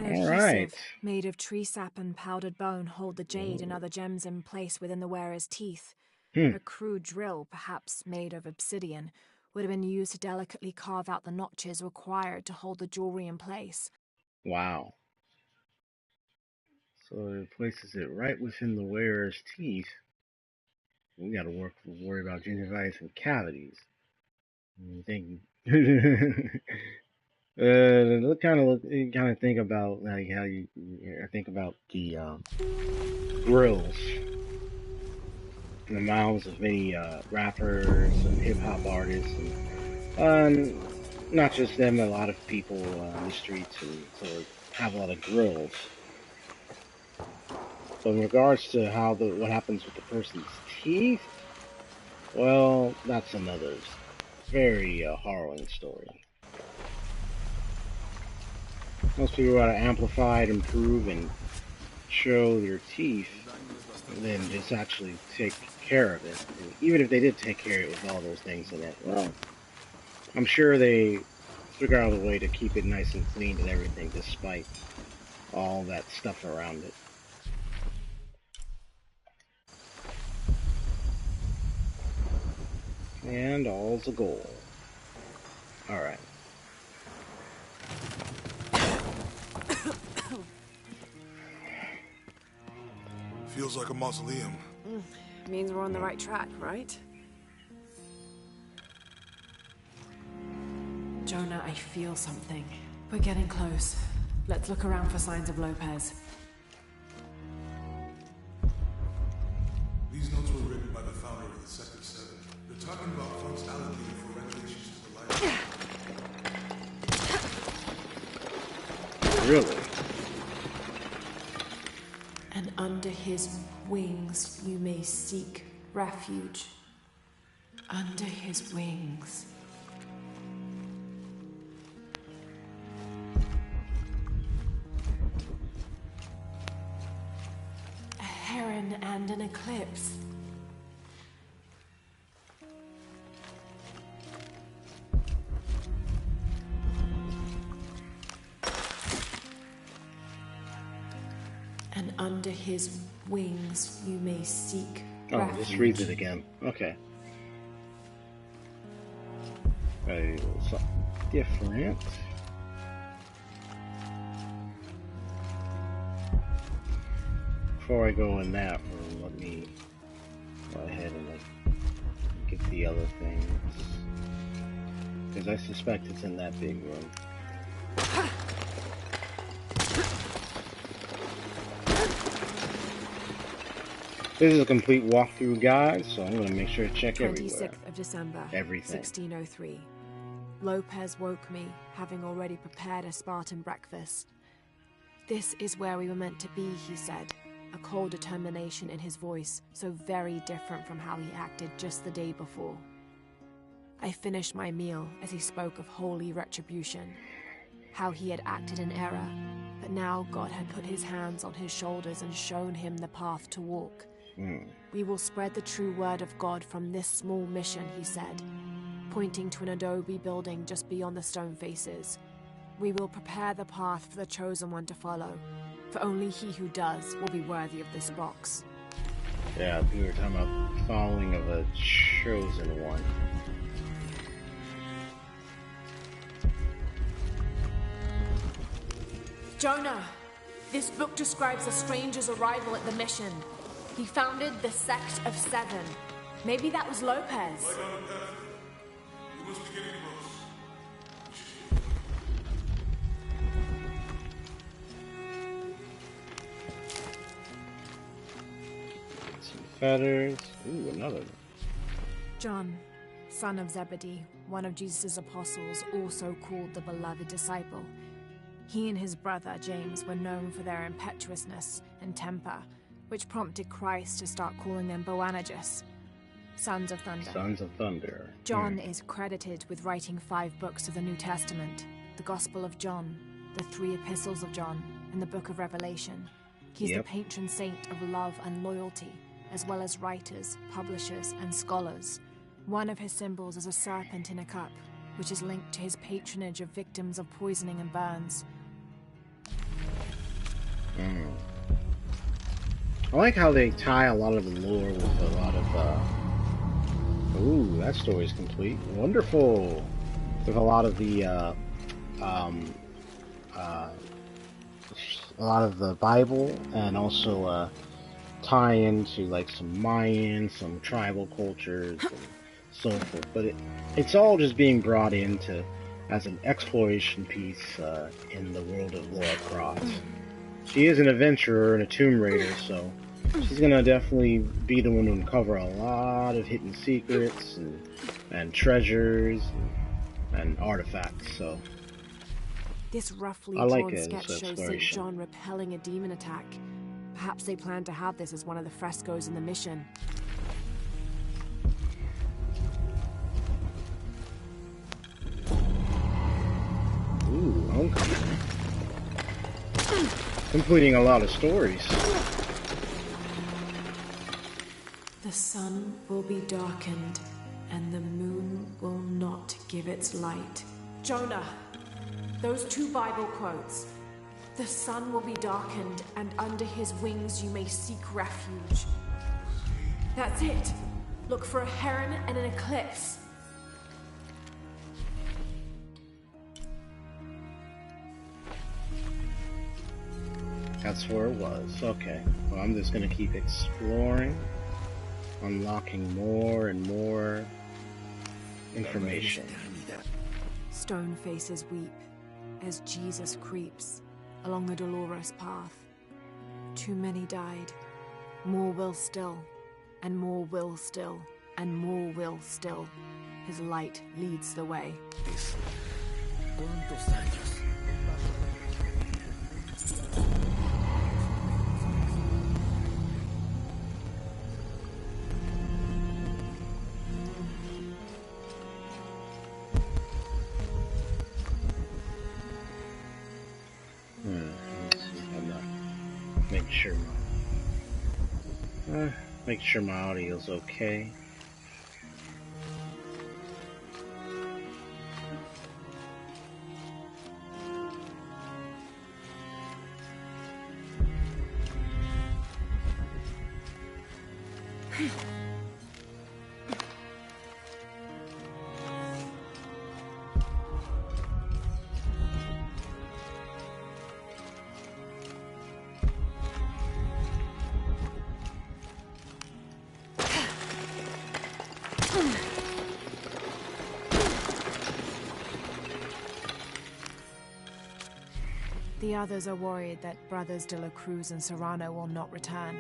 Alright. Made of tree sap and powdered bone, hold the jade and other gems in place within the wearer's teeth. A crude drill, perhaps made of obsidian, would have been used to delicately carve out the notches required to hold the jewelry in place. Wow. So it places it right within the wearer's teeth. We gotta worry about gingivitis and cavities. Thank you. Kind of think about like how I think about the grills in the mouths of many rappers and hip hop artists, and not just them. A lot of people on the streets and sort of have a lot of grills. But in regards to what happens with the person's teeth, well, that's another very harrowing story. Most people gotta amplify it, improve, and show their teeth, and then just actually take care of it. And even if they did take care of it with all those things in it, well, I'm sure they figure out a way to keep it nice and clean and everything, despite all that stuff around it. And all's a goal. Alright. Feels like a mausoleum. Means we're on the right track, right? Jonah, I feel something. We're getting close. Let's look around for signs of Lopez. These notes were written by the founder of the Sector 7. They're talking about funds allocated for renovations to the library. Really? And under his wings you may seek refuge. Under his wings. A heron and an eclipse. And under his wings you may seek refuge. Just read it again. Okay. Something different. Before I go in that room, let me go ahead and get the other things. Because I suspect it's in that big room. This is a complete walkthrough guide, so I'm going to make sure to check everywhere. 26th of December, Everything. 1603. Lopez woke me, having already prepared a Spartan breakfast. This is where we were meant to be, he said. a cold determination in his voice, so very different from how he acted just the day before. I finished my meal as he spoke of holy retribution, how he had acted in error, but now God had put his hands on his shoulders and shown him the path to walk. We will spread the true word of God from this small mission, he said, pointing to an adobe building just beyond the stone faces. We will prepare the path for the chosen one to follow, for only he who does will be worthy of this box. Yeah, we were talking about following of a chosen one. Jonah, this book describes a stranger's arrival at the mission. He founded the Sect of Seven. Maybe that was Lopez. Lie down and path. You must be getting close. Some feathers. Ooh, another. John, son of Zebedee, one of Jesus' apostles, also called the beloved disciple. He and his brother, James, were known for their impetuousness and temper, which prompted Christ to start calling them Boanerges, Sons of Thunder. Sons of Thunder. John is credited with writing 5 books of the New Testament, the Gospel of John, the 3 epistles of John, and the Book of Revelation. He's the patron saint of love and loyalty, as well as writers, publishers, and scholars. One of his symbols is a serpent in a cup, which is linked to his patronage of victims of poisoning and burns. I like how they tie a lot of the lore with a lot of, ooh, that story's complete. Wonderful! With a lot of the, a lot of the Bible, and also, tie into, like, some Mayan, some tribal cultures, and so forth. But it's all just being brought into as an exploration piece, in the world of Lara Croft. She is an adventurer and a Tomb Raider, so she's gonna definitely be the one to uncover a lot of hidden secrets and treasures and artifacts. So this roughly I like drawn it sketch as shows St. exploration. John repelling a demon attack. Perhaps they plan to have this as one of the frescoes in the mission. Ooh, homecoming. Completing a lot of stories. The sun will be darkened, and the moon will not give its light. Jonah, those 2 Bible quotes. The sun will be darkened, and under his wings you may seek refuge. That's it. Look for a heron and an eclipse. That's where it was. Okay. Well, I'm just gonna keep exploring, unlocking more and more information. Stone faces weep as Jesus creeps along the dolorous path. Too many died. More will still, and more will still, and more will still. His light leads the way. ¿Cuántos años? Make sure my audio's okay. The others are worried that Brothers de la Cruz and Serrano will not return.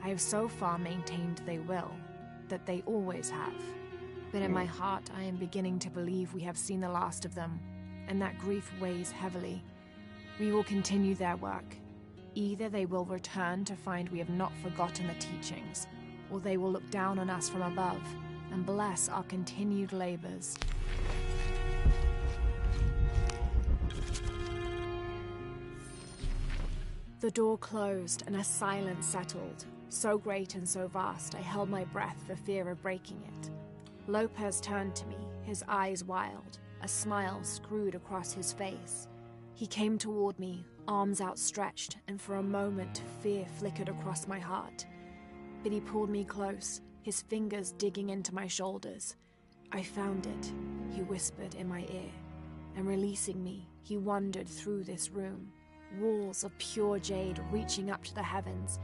I have so far maintained they will, that they always have. But in my heart, I am beginning to believe we have seen the last of them, and that grief weighs heavily. We will continue their work, Either they will return to find we have not forgotten the teachings, or they will look down on us from above and bless our continued labors. The door closed and a silence settled, so great and so vast I held my breath for fear of breaking it. Lopez turned to me, his eyes wild, a smile screwed across his face. He came toward me, arms outstretched, and for a moment fear flickered across my heart. But he pulled me close, his fingers digging into my shoulders. "I found it," he whispered in my ear, and releasing me, he wandered through this room. Walls of pure jade reaching up to the heavens,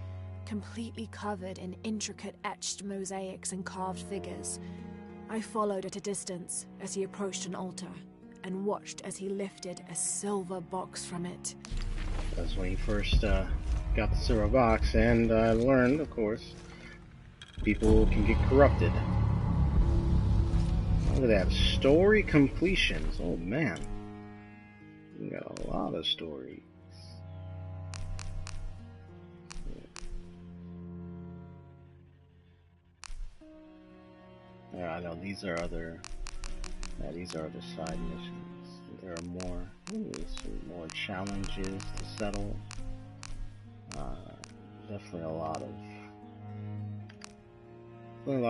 completely covered in intricate etched mosaics and carved figures. I followed at a distance as he approached an altar, and watched as he lifted a silver box from it. That's when he first got the silver box, and I learned, of course, people can get corrupted. Look at that, story completions. Oh man, we got a lot of stories. Yeah, I know these are other. Yeah, these are other side missions. There are more. Some more challenges to settle. Definitely a lot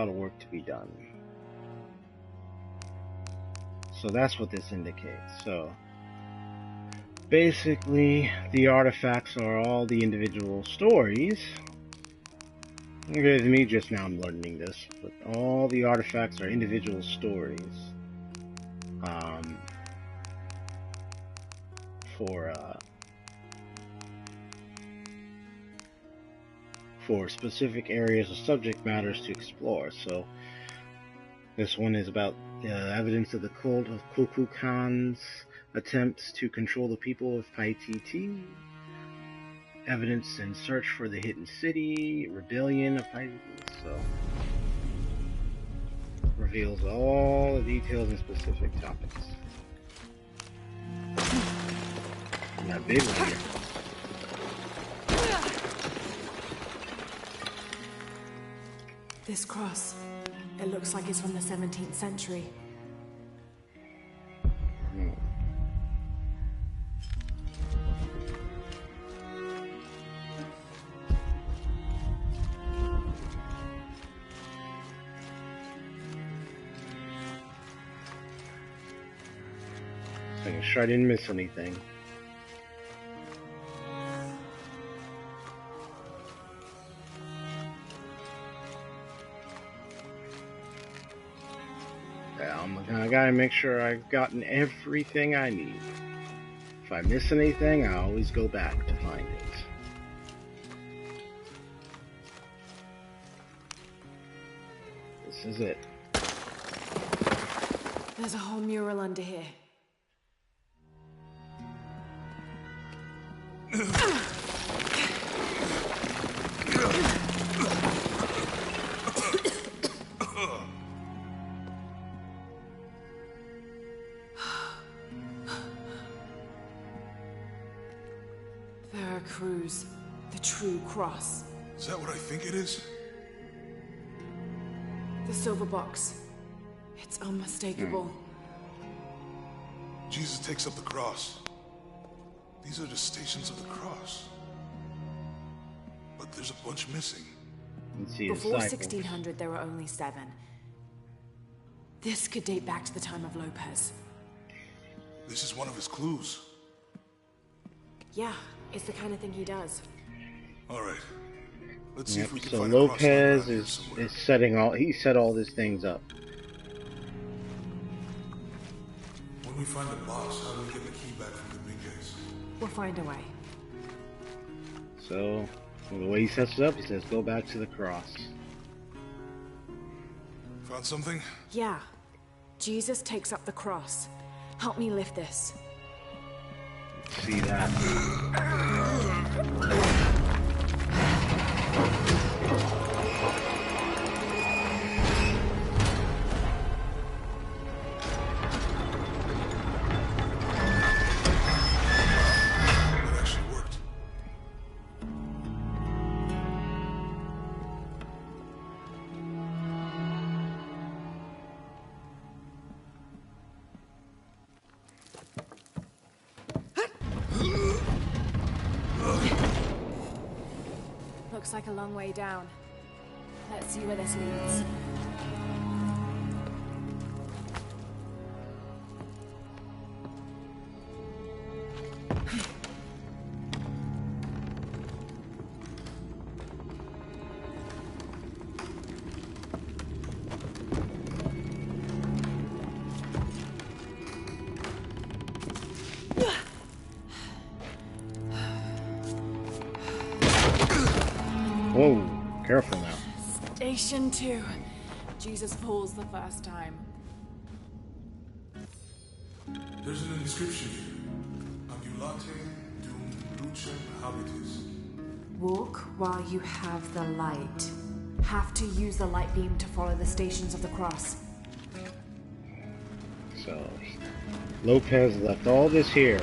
of work to be done. So that's what this indicates. So basically, the artifacts are all the individual stories. Okay, to me, just now I'm learning this, but all the artifacts are individual stories. For specific areas or subject matters to explore. So this one is about evidence of the cult of Kukulkan's attempts to control the people of Paititi, evidence and search for the hidden city, rebellion of Paititi. So reveals all the details and specific topics. And that big one here. This cross, it looks like it's from the 17th century. Making sure I didn't miss anything. I gotta make sure I've gotten everything I need. If I miss anything, I always go back to find it. This is it. There's a whole mural under here. Cruz, the true cross. Is that what I think it is? The silver box. It's unmistakable. Jesus takes up the cross. These are the stations of the cross. But there's a bunch missing. Before 1600, there were only 7. This could date back to the time of Lopez. This is one of his clues. Yeah, it's the kind of thing he does. All right. Let's see if we can so find Lopez is setting all. He set all these things up. When we find the box, how do we get the key back from the big guys? We'll find a way. So the way he sets it up, he says, "Go back to the cross." Found something? Yeah. Jesus takes up the cross. Help me lift this. See that? Looks like a long way down. Let's see where this leads. Whoa, careful now. Station 2. Jesus falls the first time. There's an inscription here. Ambulate dum lucem habitis. Walk while you have the light. Have to use the light beam to follow the stations of the cross. So, Lopez left all this here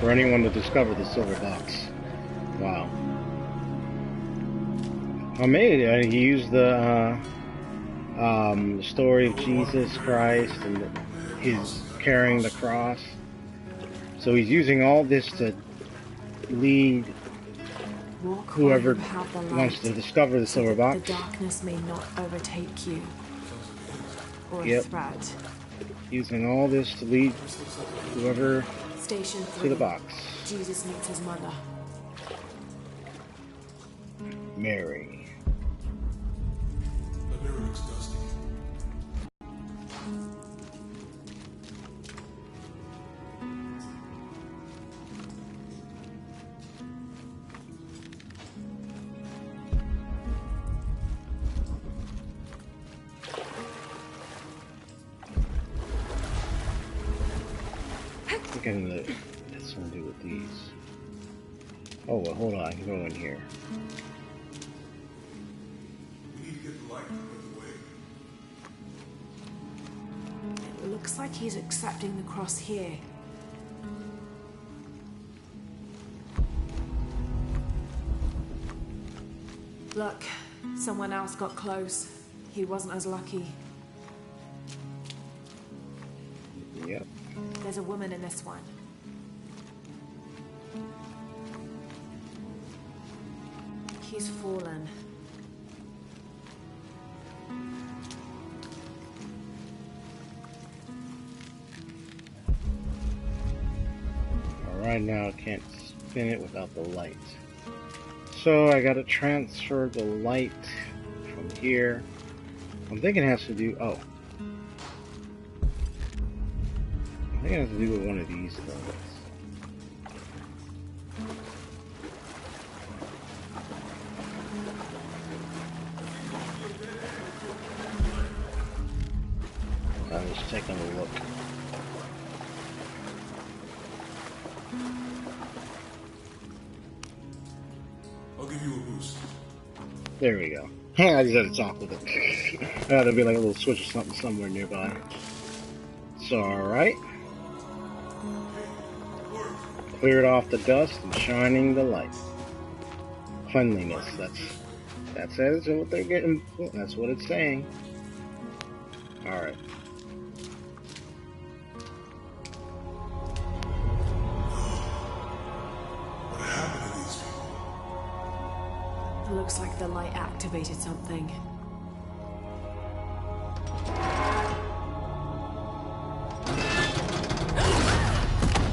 for anyone to discover the silver box. Wow. Maybe he used the story of Jesus Christ and his carrying the cross. So he's using all this to lead Walk whoever while you have the light, wants to discover the silver so that box. the darkness may not overtake you. Or Yep. threat. Using all this to lead whoever Station 3. to the box. Jesus meets his mother. Mary. The mirror looks dusty. I think I'm gonna. That's something to do with these. Oh, well, hold on. I can go in here. We need to get the light out of the way. It looks like he's accepting the cross here. Look, someone else got close. He wasn't as lucky. Yep. There's a woman in this one. He's fallen. Alright, now I can't spin it without the light. So I gotta transfer the light from here. I'm thinking it has to do. Oh. I think it has to do with one of these things. I'm just taking a look. I'll give you a boost. There we go. I just had to talk with it. There'll be like a little switch or something somewhere nearby. It's alright. Cleared off the dust and shining the light. Cleanliness, that's what they're getting. That's what it's saying. Alright. What happened to these people? It looks like the light activated something.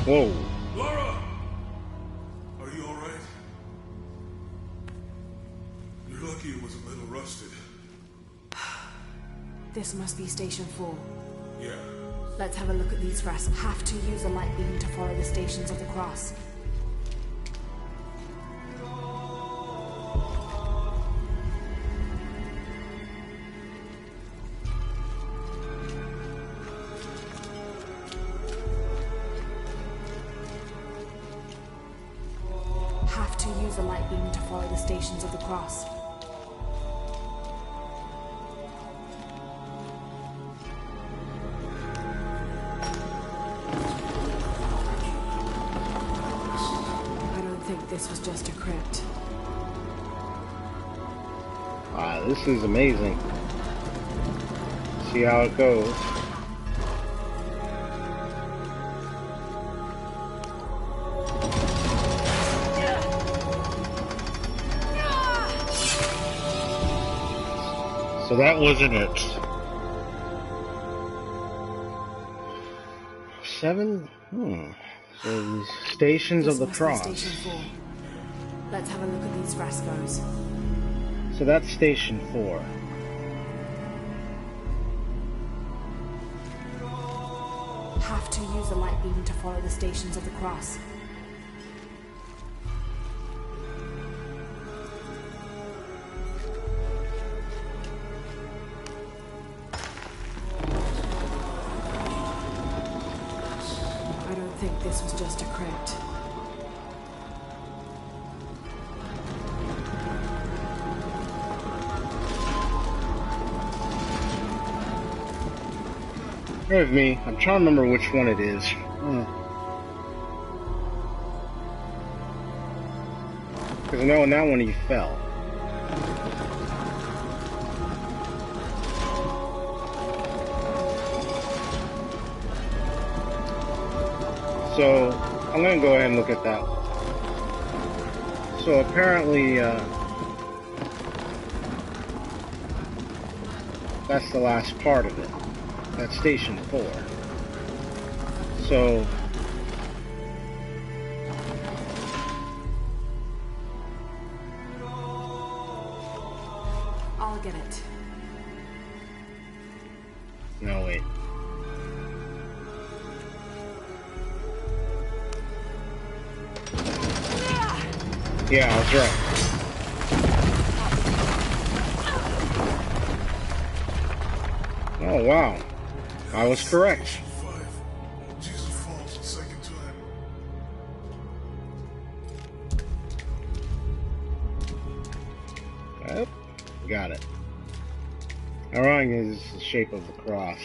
Whoa. Lara! Are you alright? You're lucky it was a little rusted. This must be Station 4. Yeah. Let's have a look at these fresks. Have to use a light beam to follow the stations of the cross. Have to use a light beam to follow the stations of the cross. I don't think this was just a crypt. Wow, this is amazing. See how it goes. So that wasn't it. 7? So these Stations of the Cross. Station 4. Let's have a look at these frescoes. So that's Station 4. Have to use the light beam to follow the Stations of the Cross. I don't think this was just a crypt. Bear with me. I'm trying to remember which one it is. Because I know in that one he fell. So I'm going to go ahead and look at that one. So apparently that's the last part of it. That's Station 4. So I'll get it. no, wait. Yeah, I was right. Oh wow, I was correct. 5. Jesus falls the second time. Yep, got it. Alright, is the shape of the cross.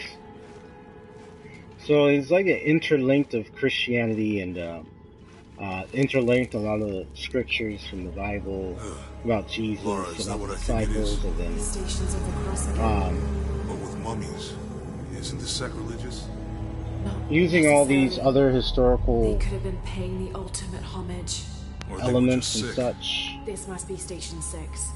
So it's like an interlinked of Christianity and interlinked a lot of the scriptures from the Bible about Jesus, Lara, is that about what the I think it is? disciples, and The then Stations of the Cross again. But with mummies, isn't this sacrilegious? Not using all these necessarily. other They historical could have been paying the ultimate homage. Or they were elements just and sick? such. This must be Station 6.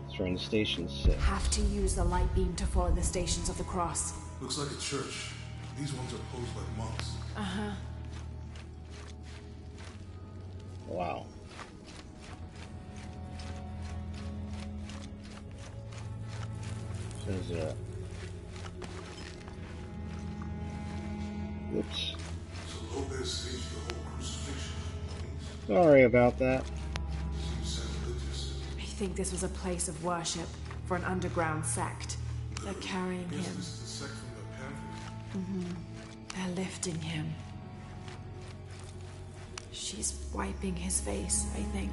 It's in Station 6. Have to use the light beam to follow the Stations of the Cross. Looks like a church. These ones are posed like monks. Wow. Says whoops. So Lopez staged the whole crucifixion. Sorry about that. Seems sacrilegious. I think this was a place of worship for an underground sect. They're carrying Guess him. this is the sect from the pamphlet. They're lifting him. She's wiping his face, I think.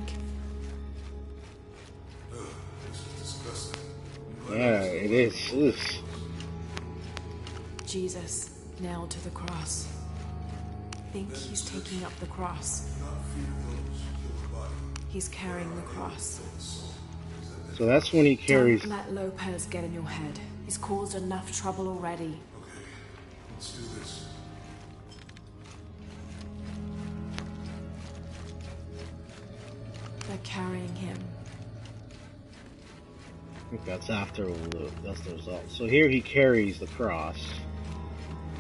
This is disgusting. Yeah, it is. Ugh. Jesus, nailed to the cross. Think he's taking up the cross. Not fear those who kill the body. He's carrying the cross. So that's when he carries. Don't let Lopez get in your head. He's caused enough trouble already. Okay, let's do this. They're carrying him. I think that's after that's the result. So here he carries the cross.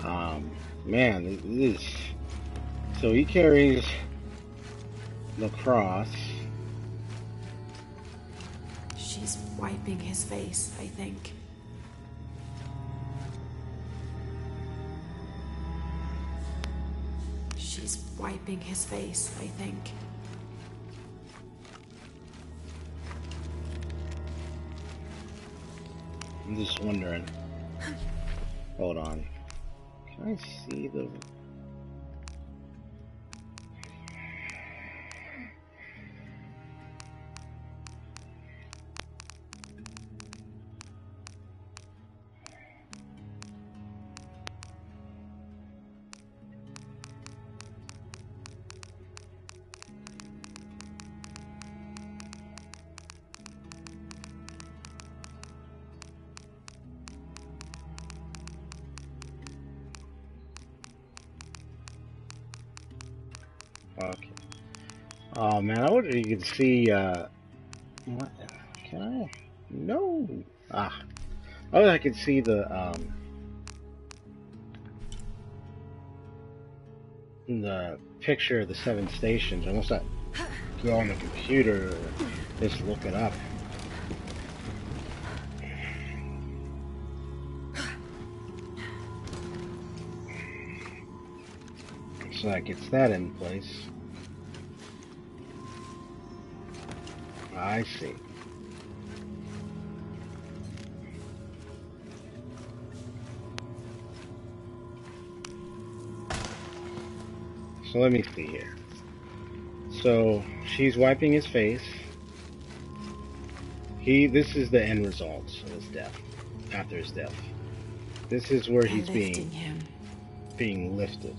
Man, it is. So he carries the cross. She's wiping his face, I think. She's wiping his face, I think. I'm just wondering. Hold on. Can I see the? Okay. Oh man, I wonder if you can see. What? Can I? No. Ah. Oh, I can see the picture of the 7 stations. Unless I go on the computer or just look it up. So that gets that in place. I see. So let me see here. So she's wiping his face. This is the end result of his death. After his death. This is where he's being lifted.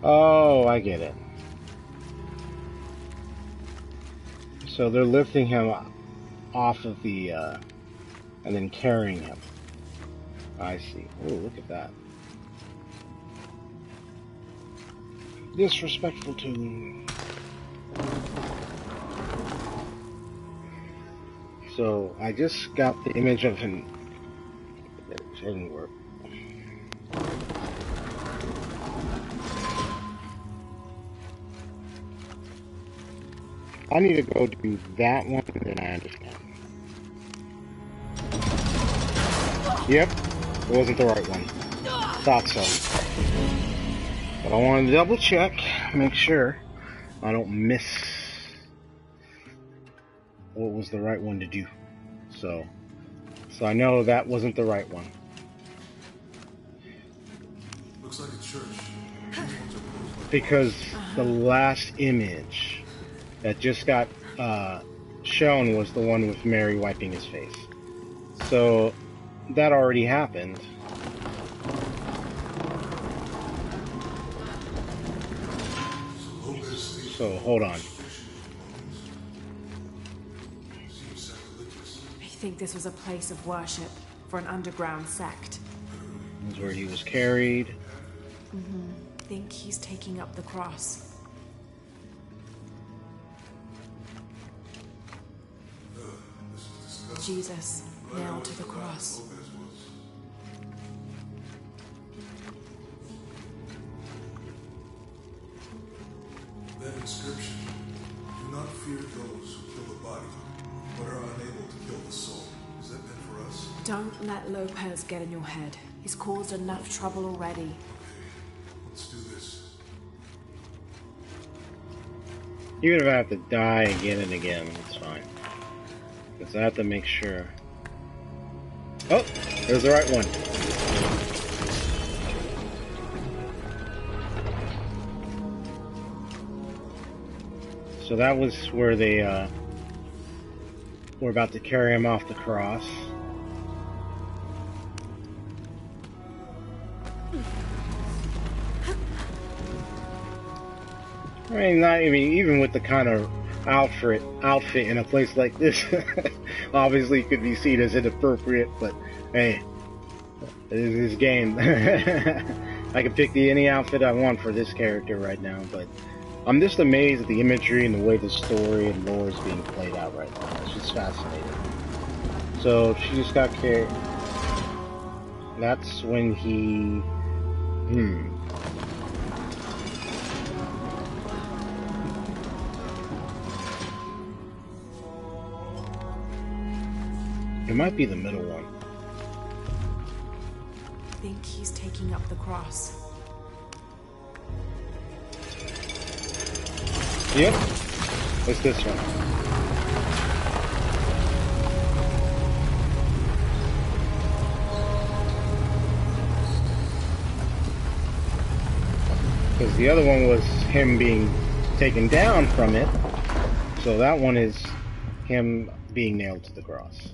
Oh, I get it. So they're lifting him off of the, and then carrying him. I see. Oh, look at that. Disrespectful tune. So I just got the image of him. It didn't work. I need to go do that one, and then I understand. Yep, it wasn't the right one. Thought so. But I wanted to double check, make sure I don't miss what was the right one to do. So I know that wasn't the right one. Looks like a church. Because the last image that just got shown was the one with Mary wiping his face. So that already happened. So hold on. I think this was a place of worship for an underground sect. This is where he was carried. Think he's taking up the cross. Jesus nailed to the cross. That inscription, do not fear those who kill the body, but are unable to kill the soul. Is that meant for us? Don't let Lopez get in your head. He's caused enough trouble already. Let's do this. Even if I have to die again and again, it's fine. Because I have to make sure. Oh, there's the right one. So that was where they were about to carry him off the cross. I mean, not even with the kind of outfit in a place like this, obviously could be seen as inappropriate. But hey, it is this game. I can pick any outfit I want for this character right now. But I'm just amazed at the imagery and the way the story and lore is being played out right now. It's just fascinating. So she just got carried. That's when he. It might be the middle one. I think he's taking up the cross. Yep. It's this one. Because the other one was him being taken down from it. So that one is him being nailed to the cross.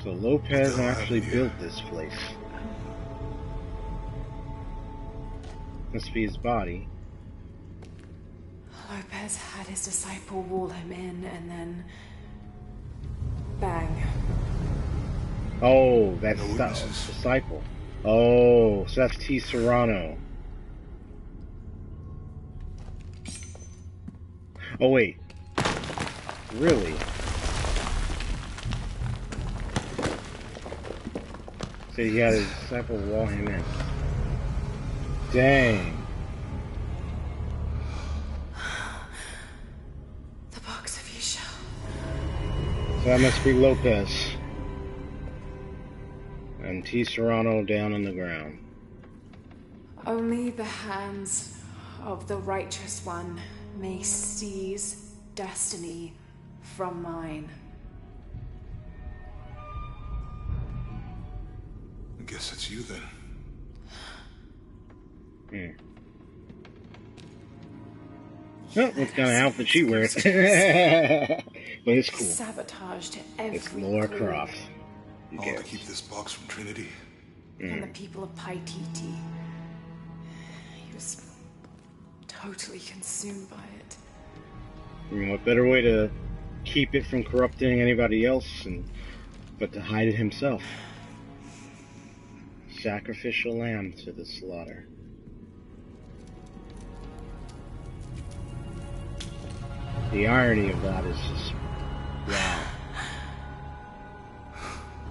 So Lopez actually built this place. Must be his body. Lopez had his disciple wall him in and then... bang. Oh, that's the disciple. Oh, so that's T. Serrano. Oh, wait. Really? So he had his disciple wall him in. Dang. The box of Isha. So that must be Lopez. And T. Serrano down on the ground. Only the hands of the righteous one may seize destiny from mine. I guess it's you then. Oh, what kind of outfit she wears. But it's cool. Sabotaged every It's Lara clue. Croft. All to keep this box from Trinity. And the people of Paititi. He was totally consumed by it. I mean, what better way to keep it from corrupting anybody else but to hide it himself? Sacrificial lamb to the slaughter. The irony of that is just wow.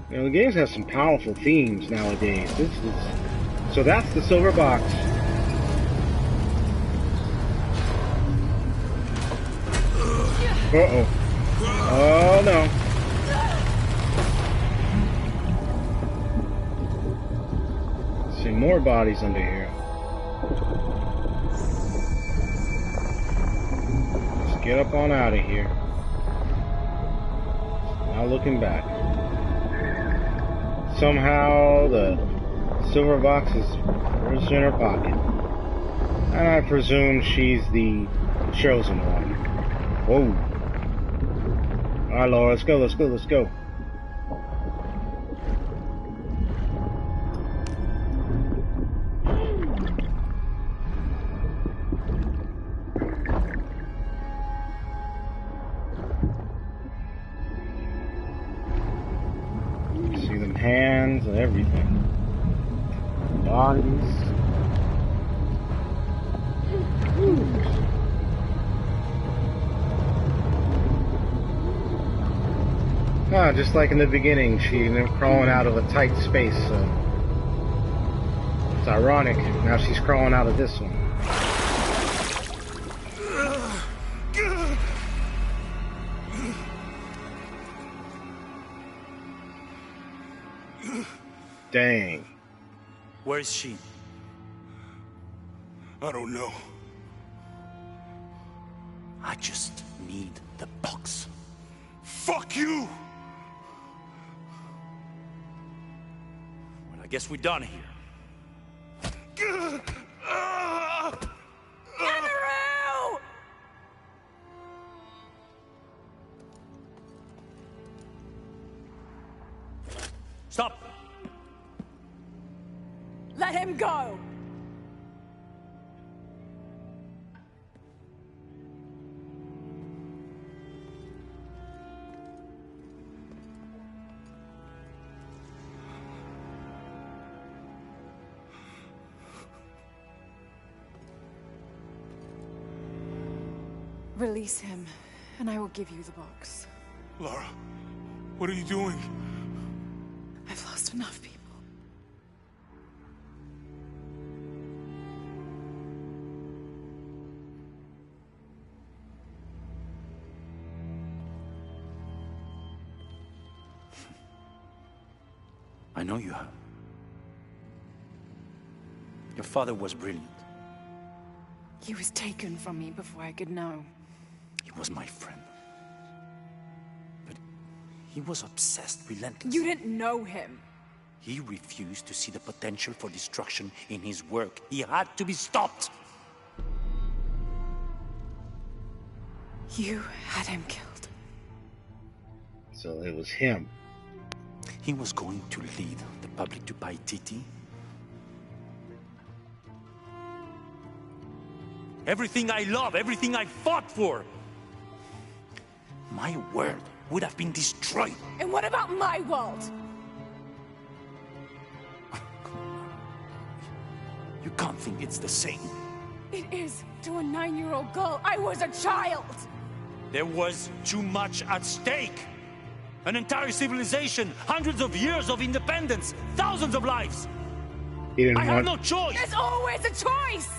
You know, the games have some powerful themes nowadays. So that's the silver box. Uh-oh. Oh no. See more bodies under here. Let's get up on out of here. Not looking back. Somehow the silver box is in her pocket. And I presume she's the chosen one. Whoa. Alright, Laura, let's go. See them hands and everything. Bodies. Ah, just like in the beginning, she's crawling out of a tight space, so it's ironic. Now she's crawling out of this one. Dang. Where is she? I don't know. I just need the box. Fuck you! Well, I guess we're done here. Amaru! Stop! Let him go! Release him, and I will give you the box. Lara, what are you doing? I've lost enough people. I know you have. Your father was brilliant. He was taken from me before I could know. He was my friend. But he was obsessed relentlessly. You didn't know him. He refused to see the potential for destruction in his work. He had to be stopped. You had him killed. So it was him. He was going to lead the public to Paititi. Everything I love, everything I fought for. My world would have been destroyed. And what about my world? You can't think it's the same. It is to a 9-year-old girl. I was a child. There was too much at stake. An entire civilization, hundreds of years of independence, thousands of lives. I have no choice. There's always a choice.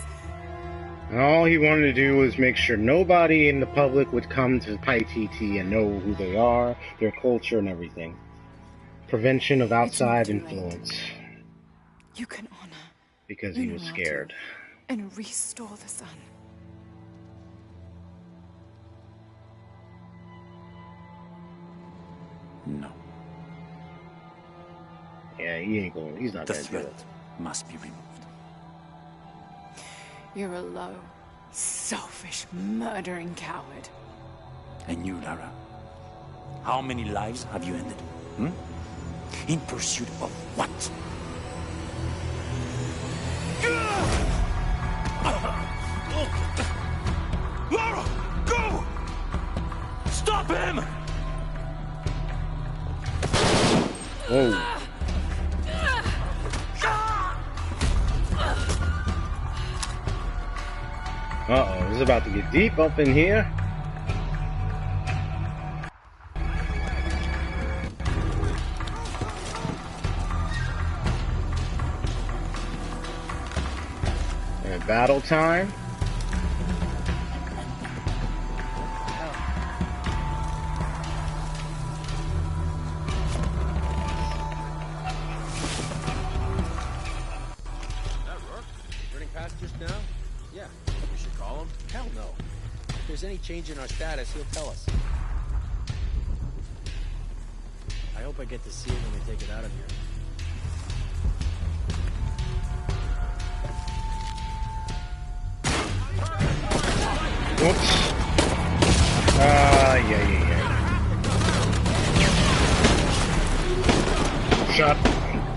And all he wanted to do was make sure nobody in the public would come to Paititi and know who they are, their culture, and everything. Prevention of outside influence. You can honor. Because he was scared. And restore the sun. No. Yeah, he ain't going. He's not going to do it. The threat must be removed. You're a low, selfish, murdering coward. And you, Lara? How many lives have you ended? Hmm? In pursuit of what? Lara, go! Stop him! Whoa. Uh-oh, this is about to get deep up in here. And battle time. Any change in our status, he'll tell us. I hope I get to see it when they take it out of here. Whoops. Yeah. Shot.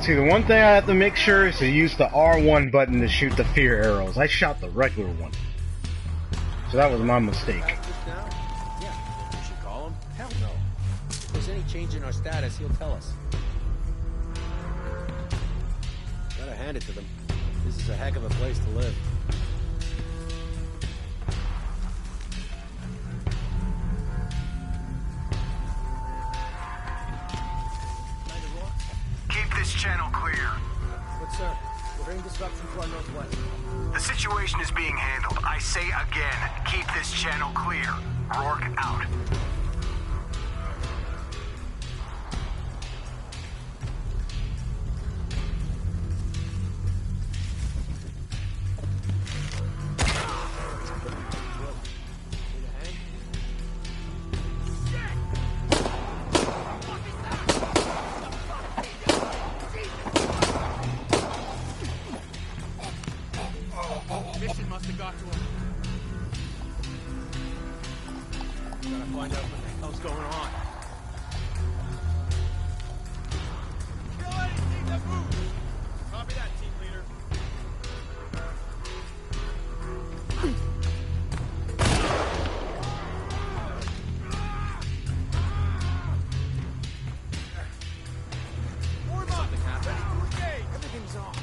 See, the one thing I have to make sure is to use the R1 button to shoot the fear arrows. I shot the regular one. So that was my mistake. Yeah, we should call him. Hell no. If there's any change in our status, he'll tell us. Gotta hand it to them. This is a heck of a place to live. Keep this channel clear. What, sir? We're hearing disruption to our northwest. The situation is being handled. I say again, keep this channel clear. Rourke out. Mission must have got to him. Gotta find out what the hell's going on. Kill anything that moves! Copy that, team leader. Warm up! Ready to engage! Everything's on.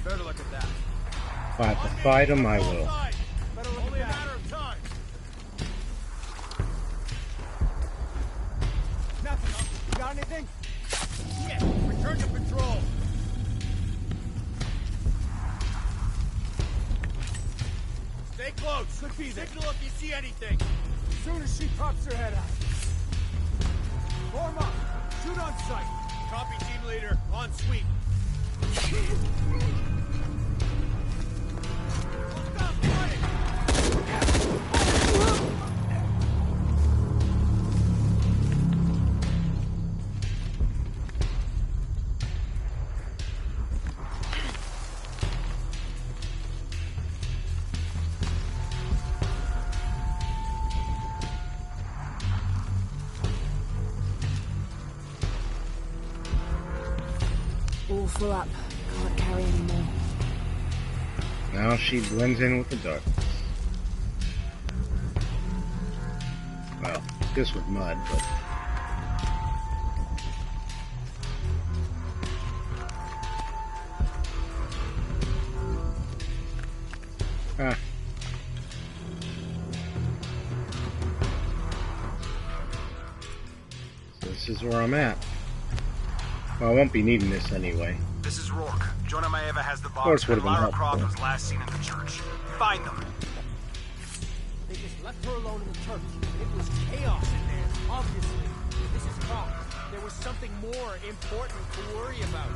Better look at that. If I have to fight him, I will. Only a matter of time. Nothing. You got anything? Yeah. Return to patrol. Stay close. Could be there. Signal if you see anything. As soon as she pops her head out. Form up. Shoot on sight. Copy, team leader. On sweep. Stop fighting! All full up. Can't carry anymore. Now she blends in with the darkness. this with mud, but... Ah. So this is where I'm at. Well, I won't be needing this anyway. This is Rourke. Jonah Maeva has the box course where would've been Lara helpful. Croft was last seen in the church. Find them. They just left her alone in the church. It was chaos in there, obviously. This is Croft. There was something more important to worry about.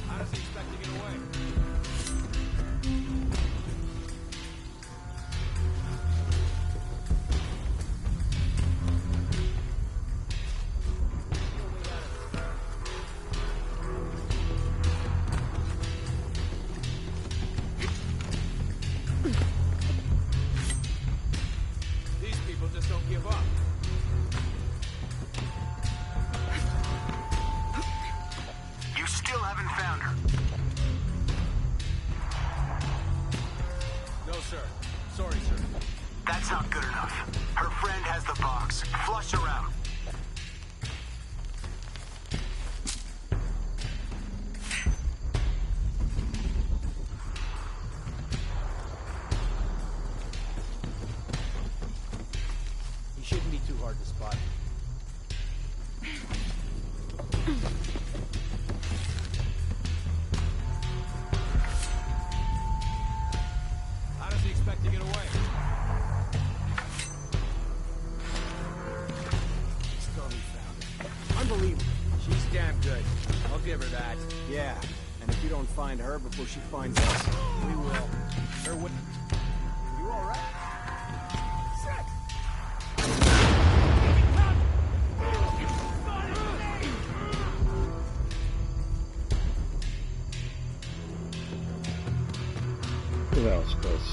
How does he expect to get away? These people just don't give up. You still haven't found her. No, sir. Sorry, sir. That's not good enough. Her friend has the box. Flush her out. He shouldn't be too hard to spot. How does he expect to get away? Still he found it. Unbelievable. She's damn good. I'll give her that. Yeah. And if we don't find her before she finds us, we will. Her what? You all right? Ooh, that was close.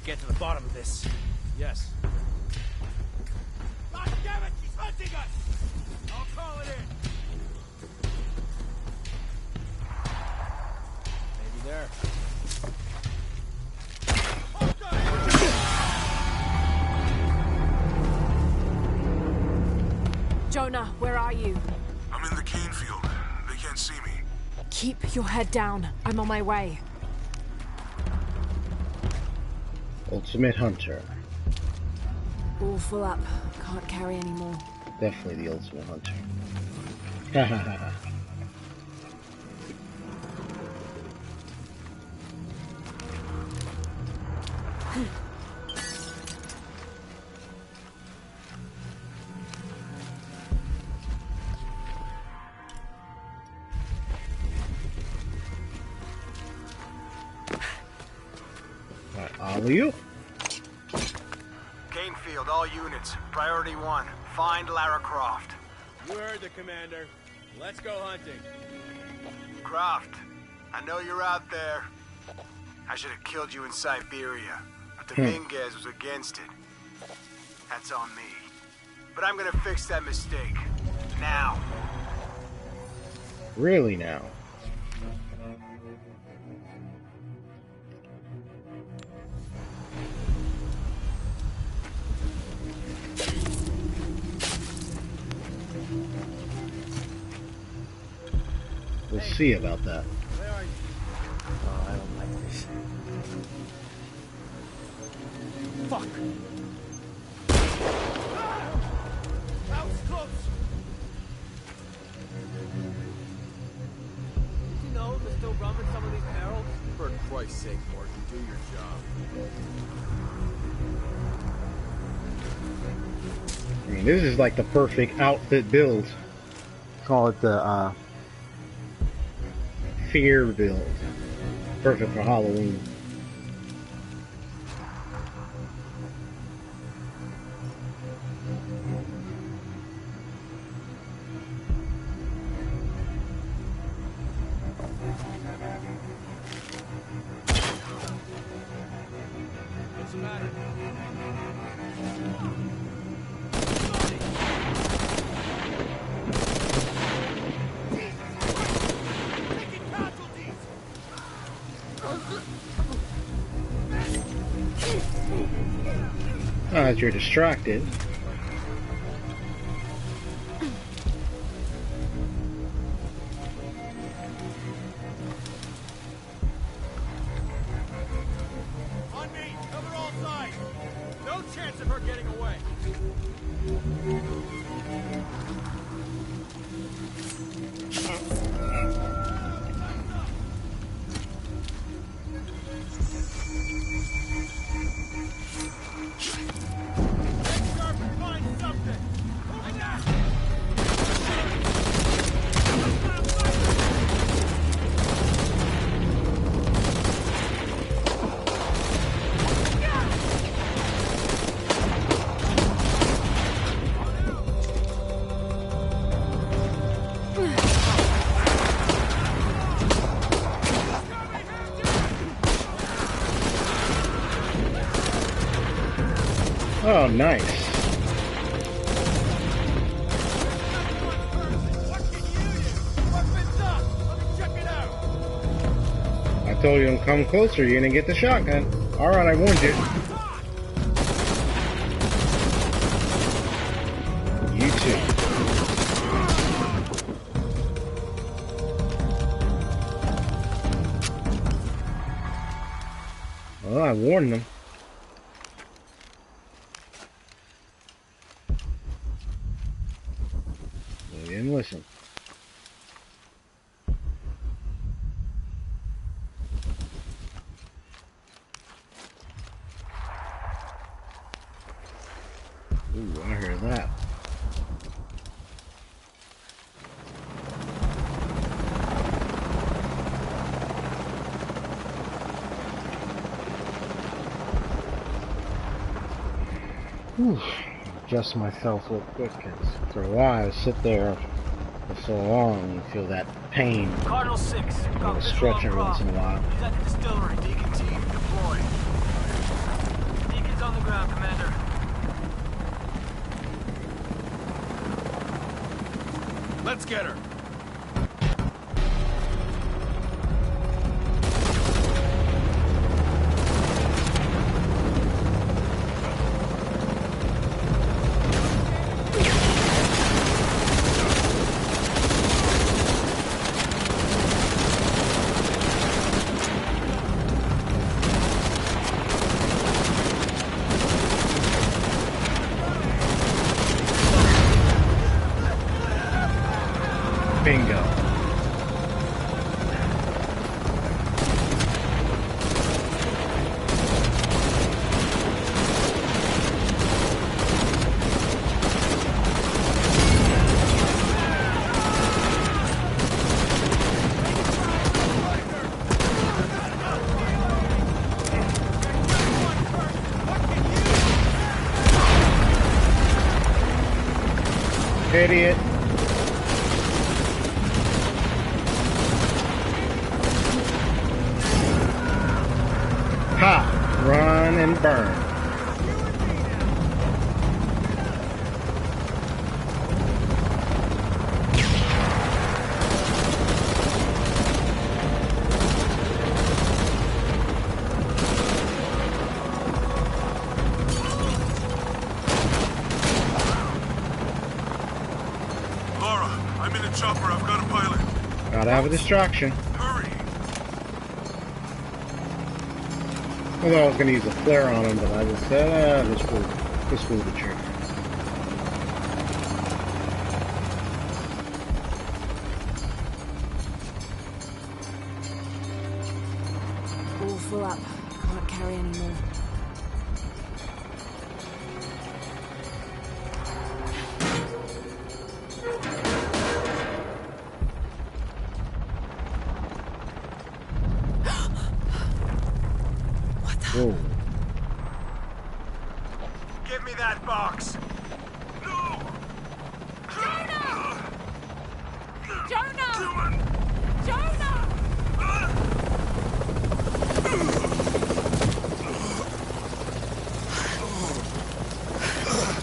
Get to the bottom of this. Yes. God damn it! She's hunting us! I'll call it in. Maybe there. Jonah, where are you? I'm in the cane field. They can't see me. Keep your head down. I'm on my way. Ultimate Hunter. All full up. Can't carry any more. Definitely the Ultimate Hunter. Ha ha ha. Alley-oop. Canefield, all units. Priority 1. Find Lara Croft. You heard the commander. Let's go hunting. Croft, I know you're out there. I should have killed you in Siberia, but Dominguez was against it. That's on me. But I'm gonna fix that mistake. Now. Really now? We'll see about that. Oh, I don't like this. Fuck! That was close! Did you know there's still rum in some of these barrels? For Christ's sake, Morgan, do your job. I mean, this is like the perfect outfit build. Call it the fear build. Perfect for Halloween. What's the matter? As you're distracted. On me! Cover all sides! No chance of her getting away! Oh, nice. I told you to come closer, you're gonna get the shotgun. Alright, I warned you. You too. Well, I warned them. They didn't listen. Ooh, I heard that. Whew. Adjust myself real quick, because for a while I sit there for so long and feel that pain. Cardinal 6. I'm stretching once in a while. He's at the distillery. Deacon team, deploy. Deacon's on the ground, Commander. Let's get her! Bingo. Idiot. Ha! Run and burn. Lara, I'm in a chopper. I've got a pilot. Gotta have a distraction. Hurry! I thought I was gonna use a flare on him, but I just said, let's pull the trigger. All full up. Can't carry any more. Whoa. Give me that box. No! Jonah! Jonah!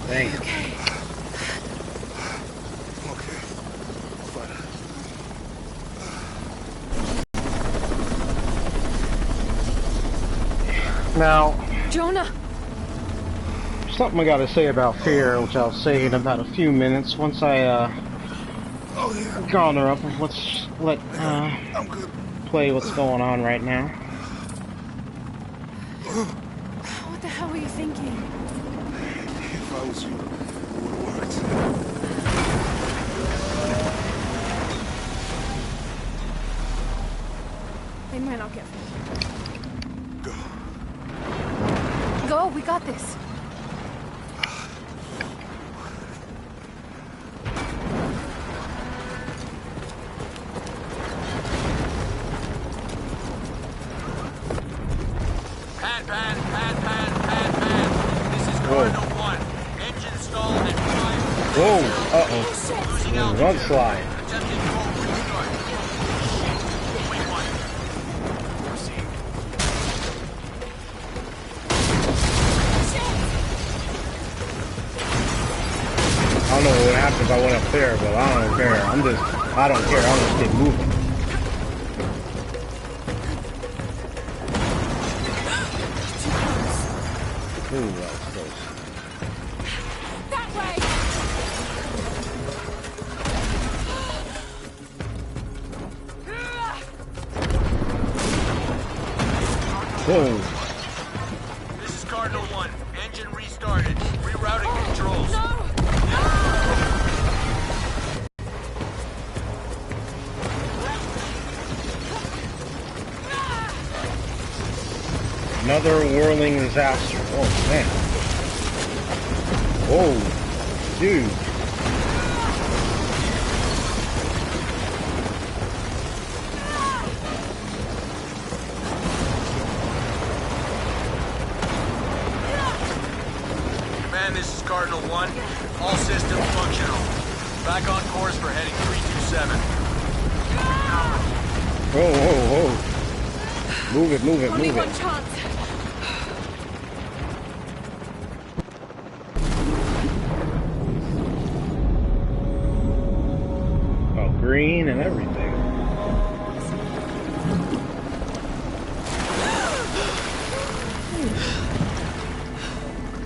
Dang. Okay. Fine. Now, Jonah! something I gotta say about fear, which I'll say in about a few minutes once I Oh, yeah. garner up. Let's let I'm good. play what's going on right now. What the hell were you thinking? If I was you, it would have worked. They might not get through. Go. Go, we got this. Pan. This is Cardinal 1. Engine stall at 5. Whoa! Uh-oh. Losing altitude. Run slide. Attempting full restart. Wait, 1. Proceed. I don't know what would happen if I went up there, but I don't care. I don't care. I'll just get moving. Ooh, that's close. That way! Whoa. This is Cardinal 1. Engine restarted. Rerouting controls. No! Another whirling disaster. Oh, man. Whoa. Dude. Man, this is Cardinal 1. All systems functional. Back on course for heading 327. Whoa. Move it. Only one chance. Oh, green and everything.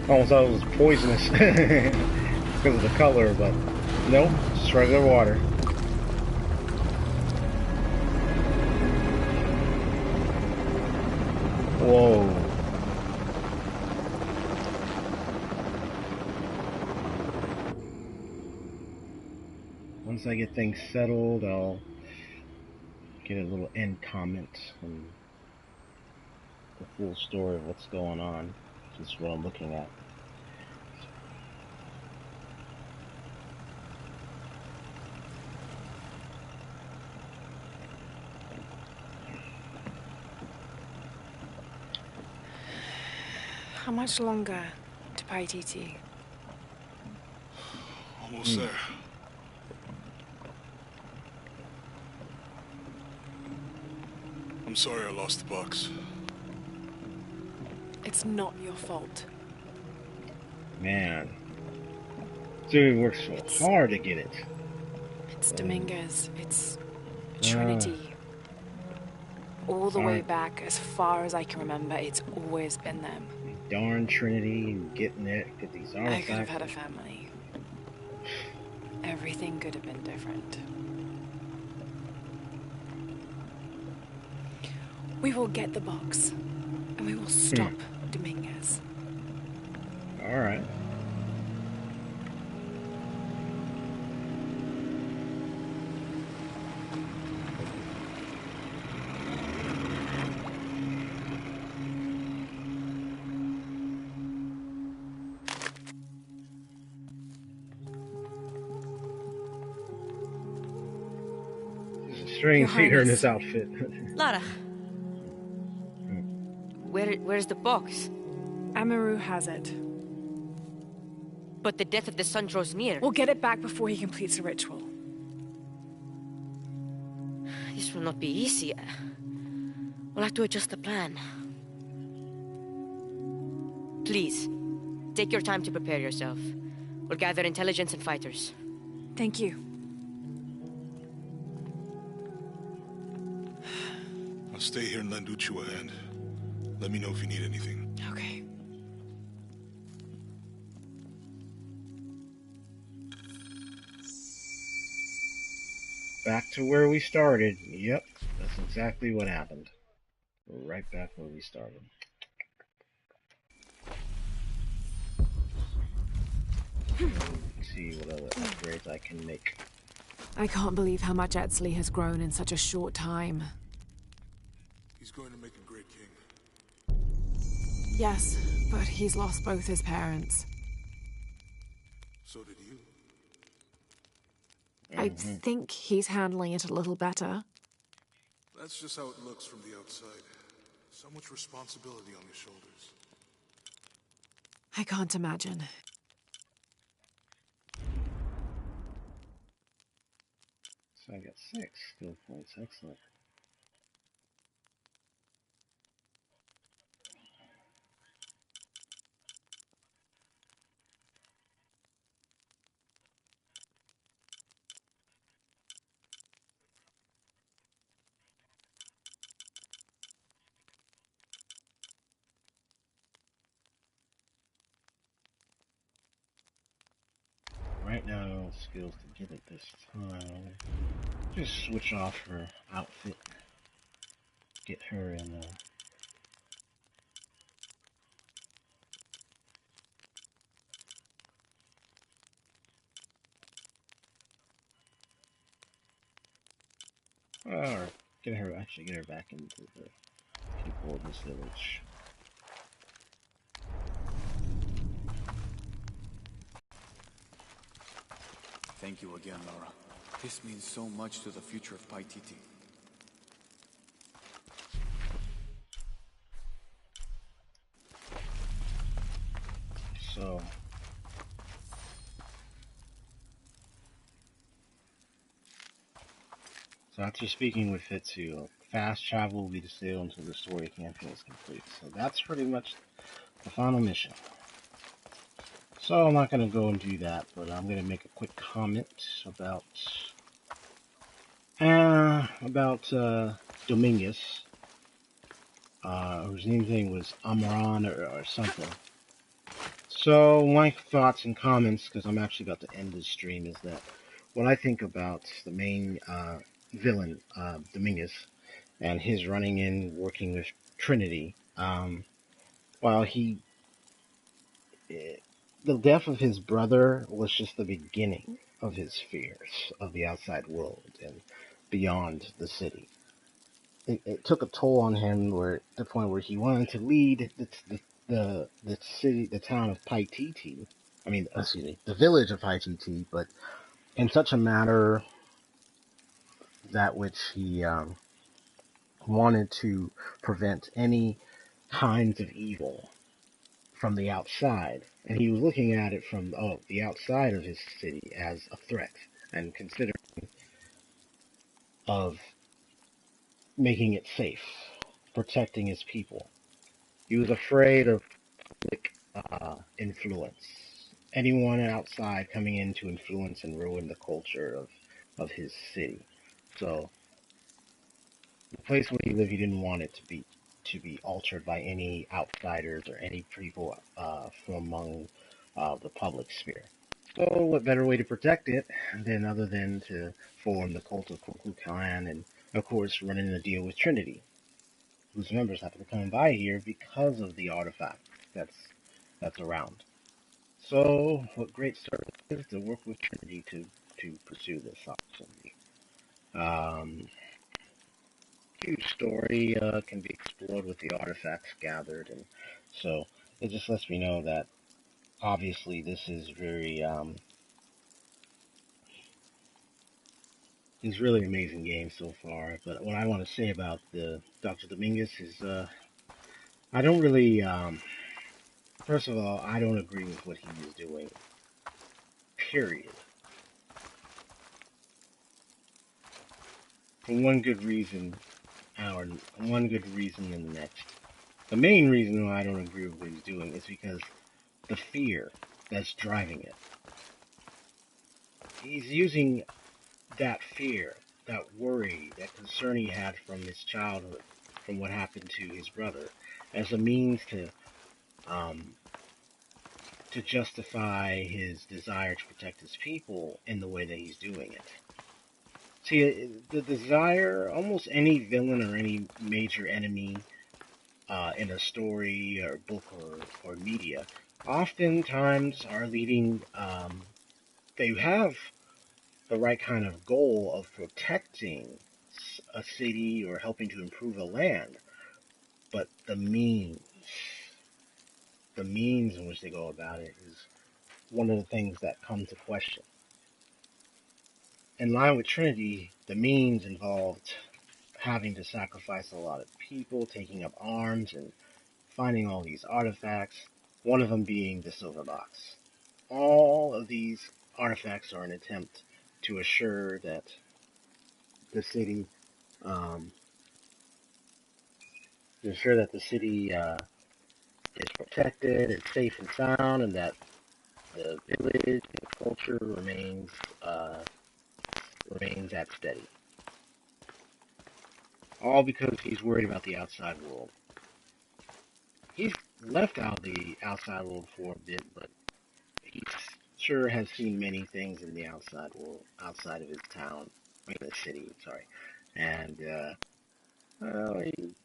Almost thought it was poisonous because of the color, but nope, just regular water. Whoa. Once I get things settled, I'll get a little end comment and the full story of what's going on. This is what I'm looking at. How much longer to pay TT? Almost there. I'm sorry I lost the box. It's not your fault. Man. Dude works so hard to get it. It's Dominguez. It's Trinity. All the way back, as far as I can remember, it's always been them. Darn Trinity and getting it. Get these artifacts. I could have had a family. Everything could have been different. We will get the box, and we will stop Dominguez. All right. Strange seeing her in this outfit. Lara. Where's the box? Amaru has it. But the death of the sun draws near. We'll get it back before he completes the ritual. This will not be easy. We'll have to adjust the plan. Please, take your time to prepare yourself. We'll gather intelligence and fighters. Thank you. I'll stay here and lend Uchu a hand. Let me know if you need anything. Okay. Back to where we started. Yep, that's exactly what happened. We're right back where we started. Let's see what other upgrades I can make. I can't believe how much Etzli has grown in such a short time. He's going to make a great king. Yes, but he's lost both his parents. So did you. I think he's handling it a little better. That's just how it looks from the outside. So much responsibility on your shoulders. I can't imagine. So I got 6 skill points. Excellent. Right now, skills to get it this time. Just switch off her outfit. Get her in or get her back into the people of this village. Thank you again, Lara. This means so much to the future of Paititi. So after speaking with Fitsu, fast travel will be disabled until the story campaign is complete. So that's pretty much the final mission. So I'm not going to go and do that, but I'm going to make a quick comment about Dominguez, whose name was Amaran or something. So my thoughts and comments, because I'm actually about to end this stream, is that what I think about the main villain, Dominguez, and his running in, working with Trinity, while the death of his brother was just the beginning of his fears of the outside world and beyond the city. It took a toll on him, where the point where he wanted to lead the city, the town of Paititi. The village of Paititi, but in such a manner that which he wanted to prevent any kinds of evil from the outside, and he was looking at it from the outside of his city as a threat, and considering of making it safe, protecting his people. He was afraid of public influence, anyone outside coming in to influence and ruin the culture of his city. So the place where he lived, he didn't want it to be altered by any outsiders or any people from among the public sphere. So what better way to protect it other than to form the cult of Ku Klux Klan and, of course, running a deal with Trinity. whose members happen to come by here because of the artifact that's around. So, what great service to work with Trinity to pursue this opportunity. Huge story can be explored with the artifacts gathered, and so it just lets me know that obviously this is very it's really an amazing game so far. But what I want to say about the Dr. Dominguez is I don't really first of all, I don't agree with what he is doing. Period. For one good reason, or one good reason and the next. The main reason why I don't agree with what he's doing is because the fear that's driving it. He's using that fear, that worry, that concern he had from his childhood, from what happened to his brother, as a means to justify his desire to protect his people in the way that he's doing it. See, the desire, almost any villain or any major enemy in a story or book or media, oftentimes are leading, they have the right kind of goal of protecting a city or helping to improve a land, but the means in which they go about it is one of the things that come to question. In line with Trinity, the means involved having to sacrifice a lot of people, taking up arms, and finding all these artifacts, one of them being the silver box. All of these artifacts are an attempt to assure that the city, is protected, it's safe and sound, and that the village and culture remains at steady. All because he's worried about the outside world. He's left out the outside world for a bit, but he sure has seen many things in the outside world, outside of his town, the city, sorry. And, well, he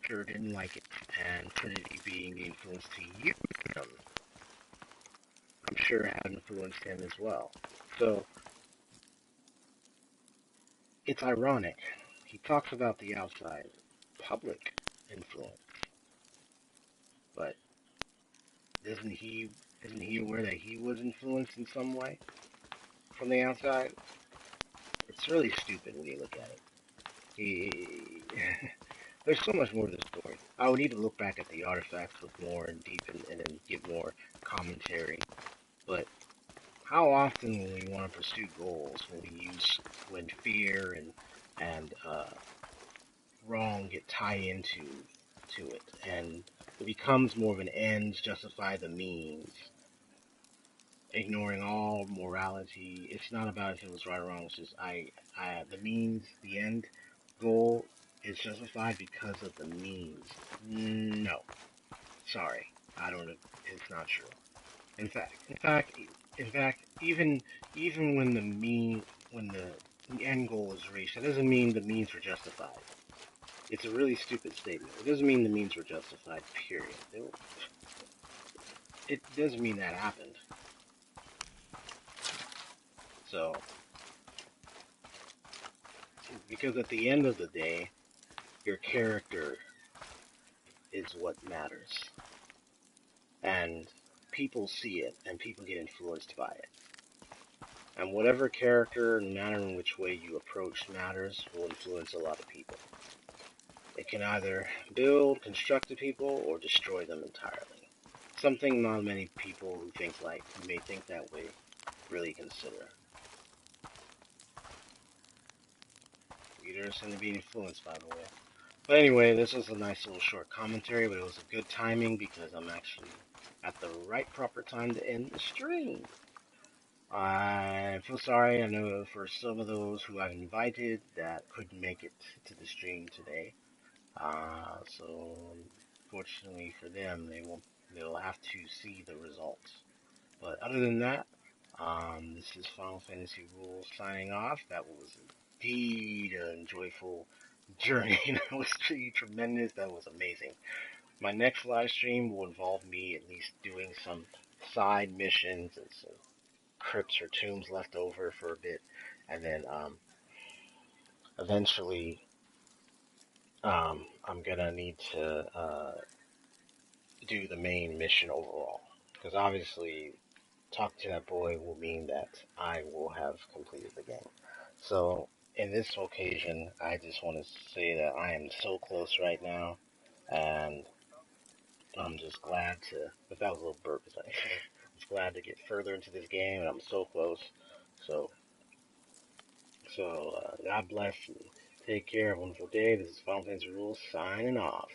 sure didn't like it. And Trinity being influenced to use him, I'm sure had influenced him as well. So, it's ironic. He talks about the outside public influence, but isn't he aware that he was influenced in some way from the outside? It's really stupid when you look at it. There's so much more to the story. I would need to look back at the artifacts with more and deepen and then give more commentary. But how often will we want to pursue goals when fear and wrong get tied into it, and it becomes more of an ends justify the means, ignoring all morality. It's not about if it was right or wrong. It's just the means, the end goal is justified because of the means. No, sorry, I don't. It's not true. In fact, even when the end goal is reached, that doesn't mean the means were justified. It's a really stupid statement. It doesn't mean the means were justified, period. It doesn't mean that happened. So, because at the end of the day, your character is what matters. And people see it, and people get influenced by it. And whatever character, no matter in which way you approach matters, will influence a lot of people. It can either build, construct the people, or destroy them entirely. Something not many people who may think that way really consider. Readers tend to be influenced, by the way. But anyway, this was a nice little short commentary, but it was a good timing because I'm actually at the right proper time to end the stream. I feel sorry, I know for some of those who I've invited that couldn't make it to the stream today. So fortunately for them, they'll have to see the results. But other than that, this is Final Fantasy Rulez signing off. That was indeed a joyful journey. That was pretty tremendous. That was amazing. My next live stream will involve me at least doing some side missions and some crypts or tombs left over for a bit, and then eventually I'm gonna need to do the main mission overall, because obviously talk to that boy will mean that I will have completed the game. So in this occasion, I just want to say that I am so close right now, and I'm just glad to. If that was a little burp, I'm just glad to get further into this game, and I'm so close. So, God bless you. Take care. Have a wonderful day. This is FF Rulez signing off.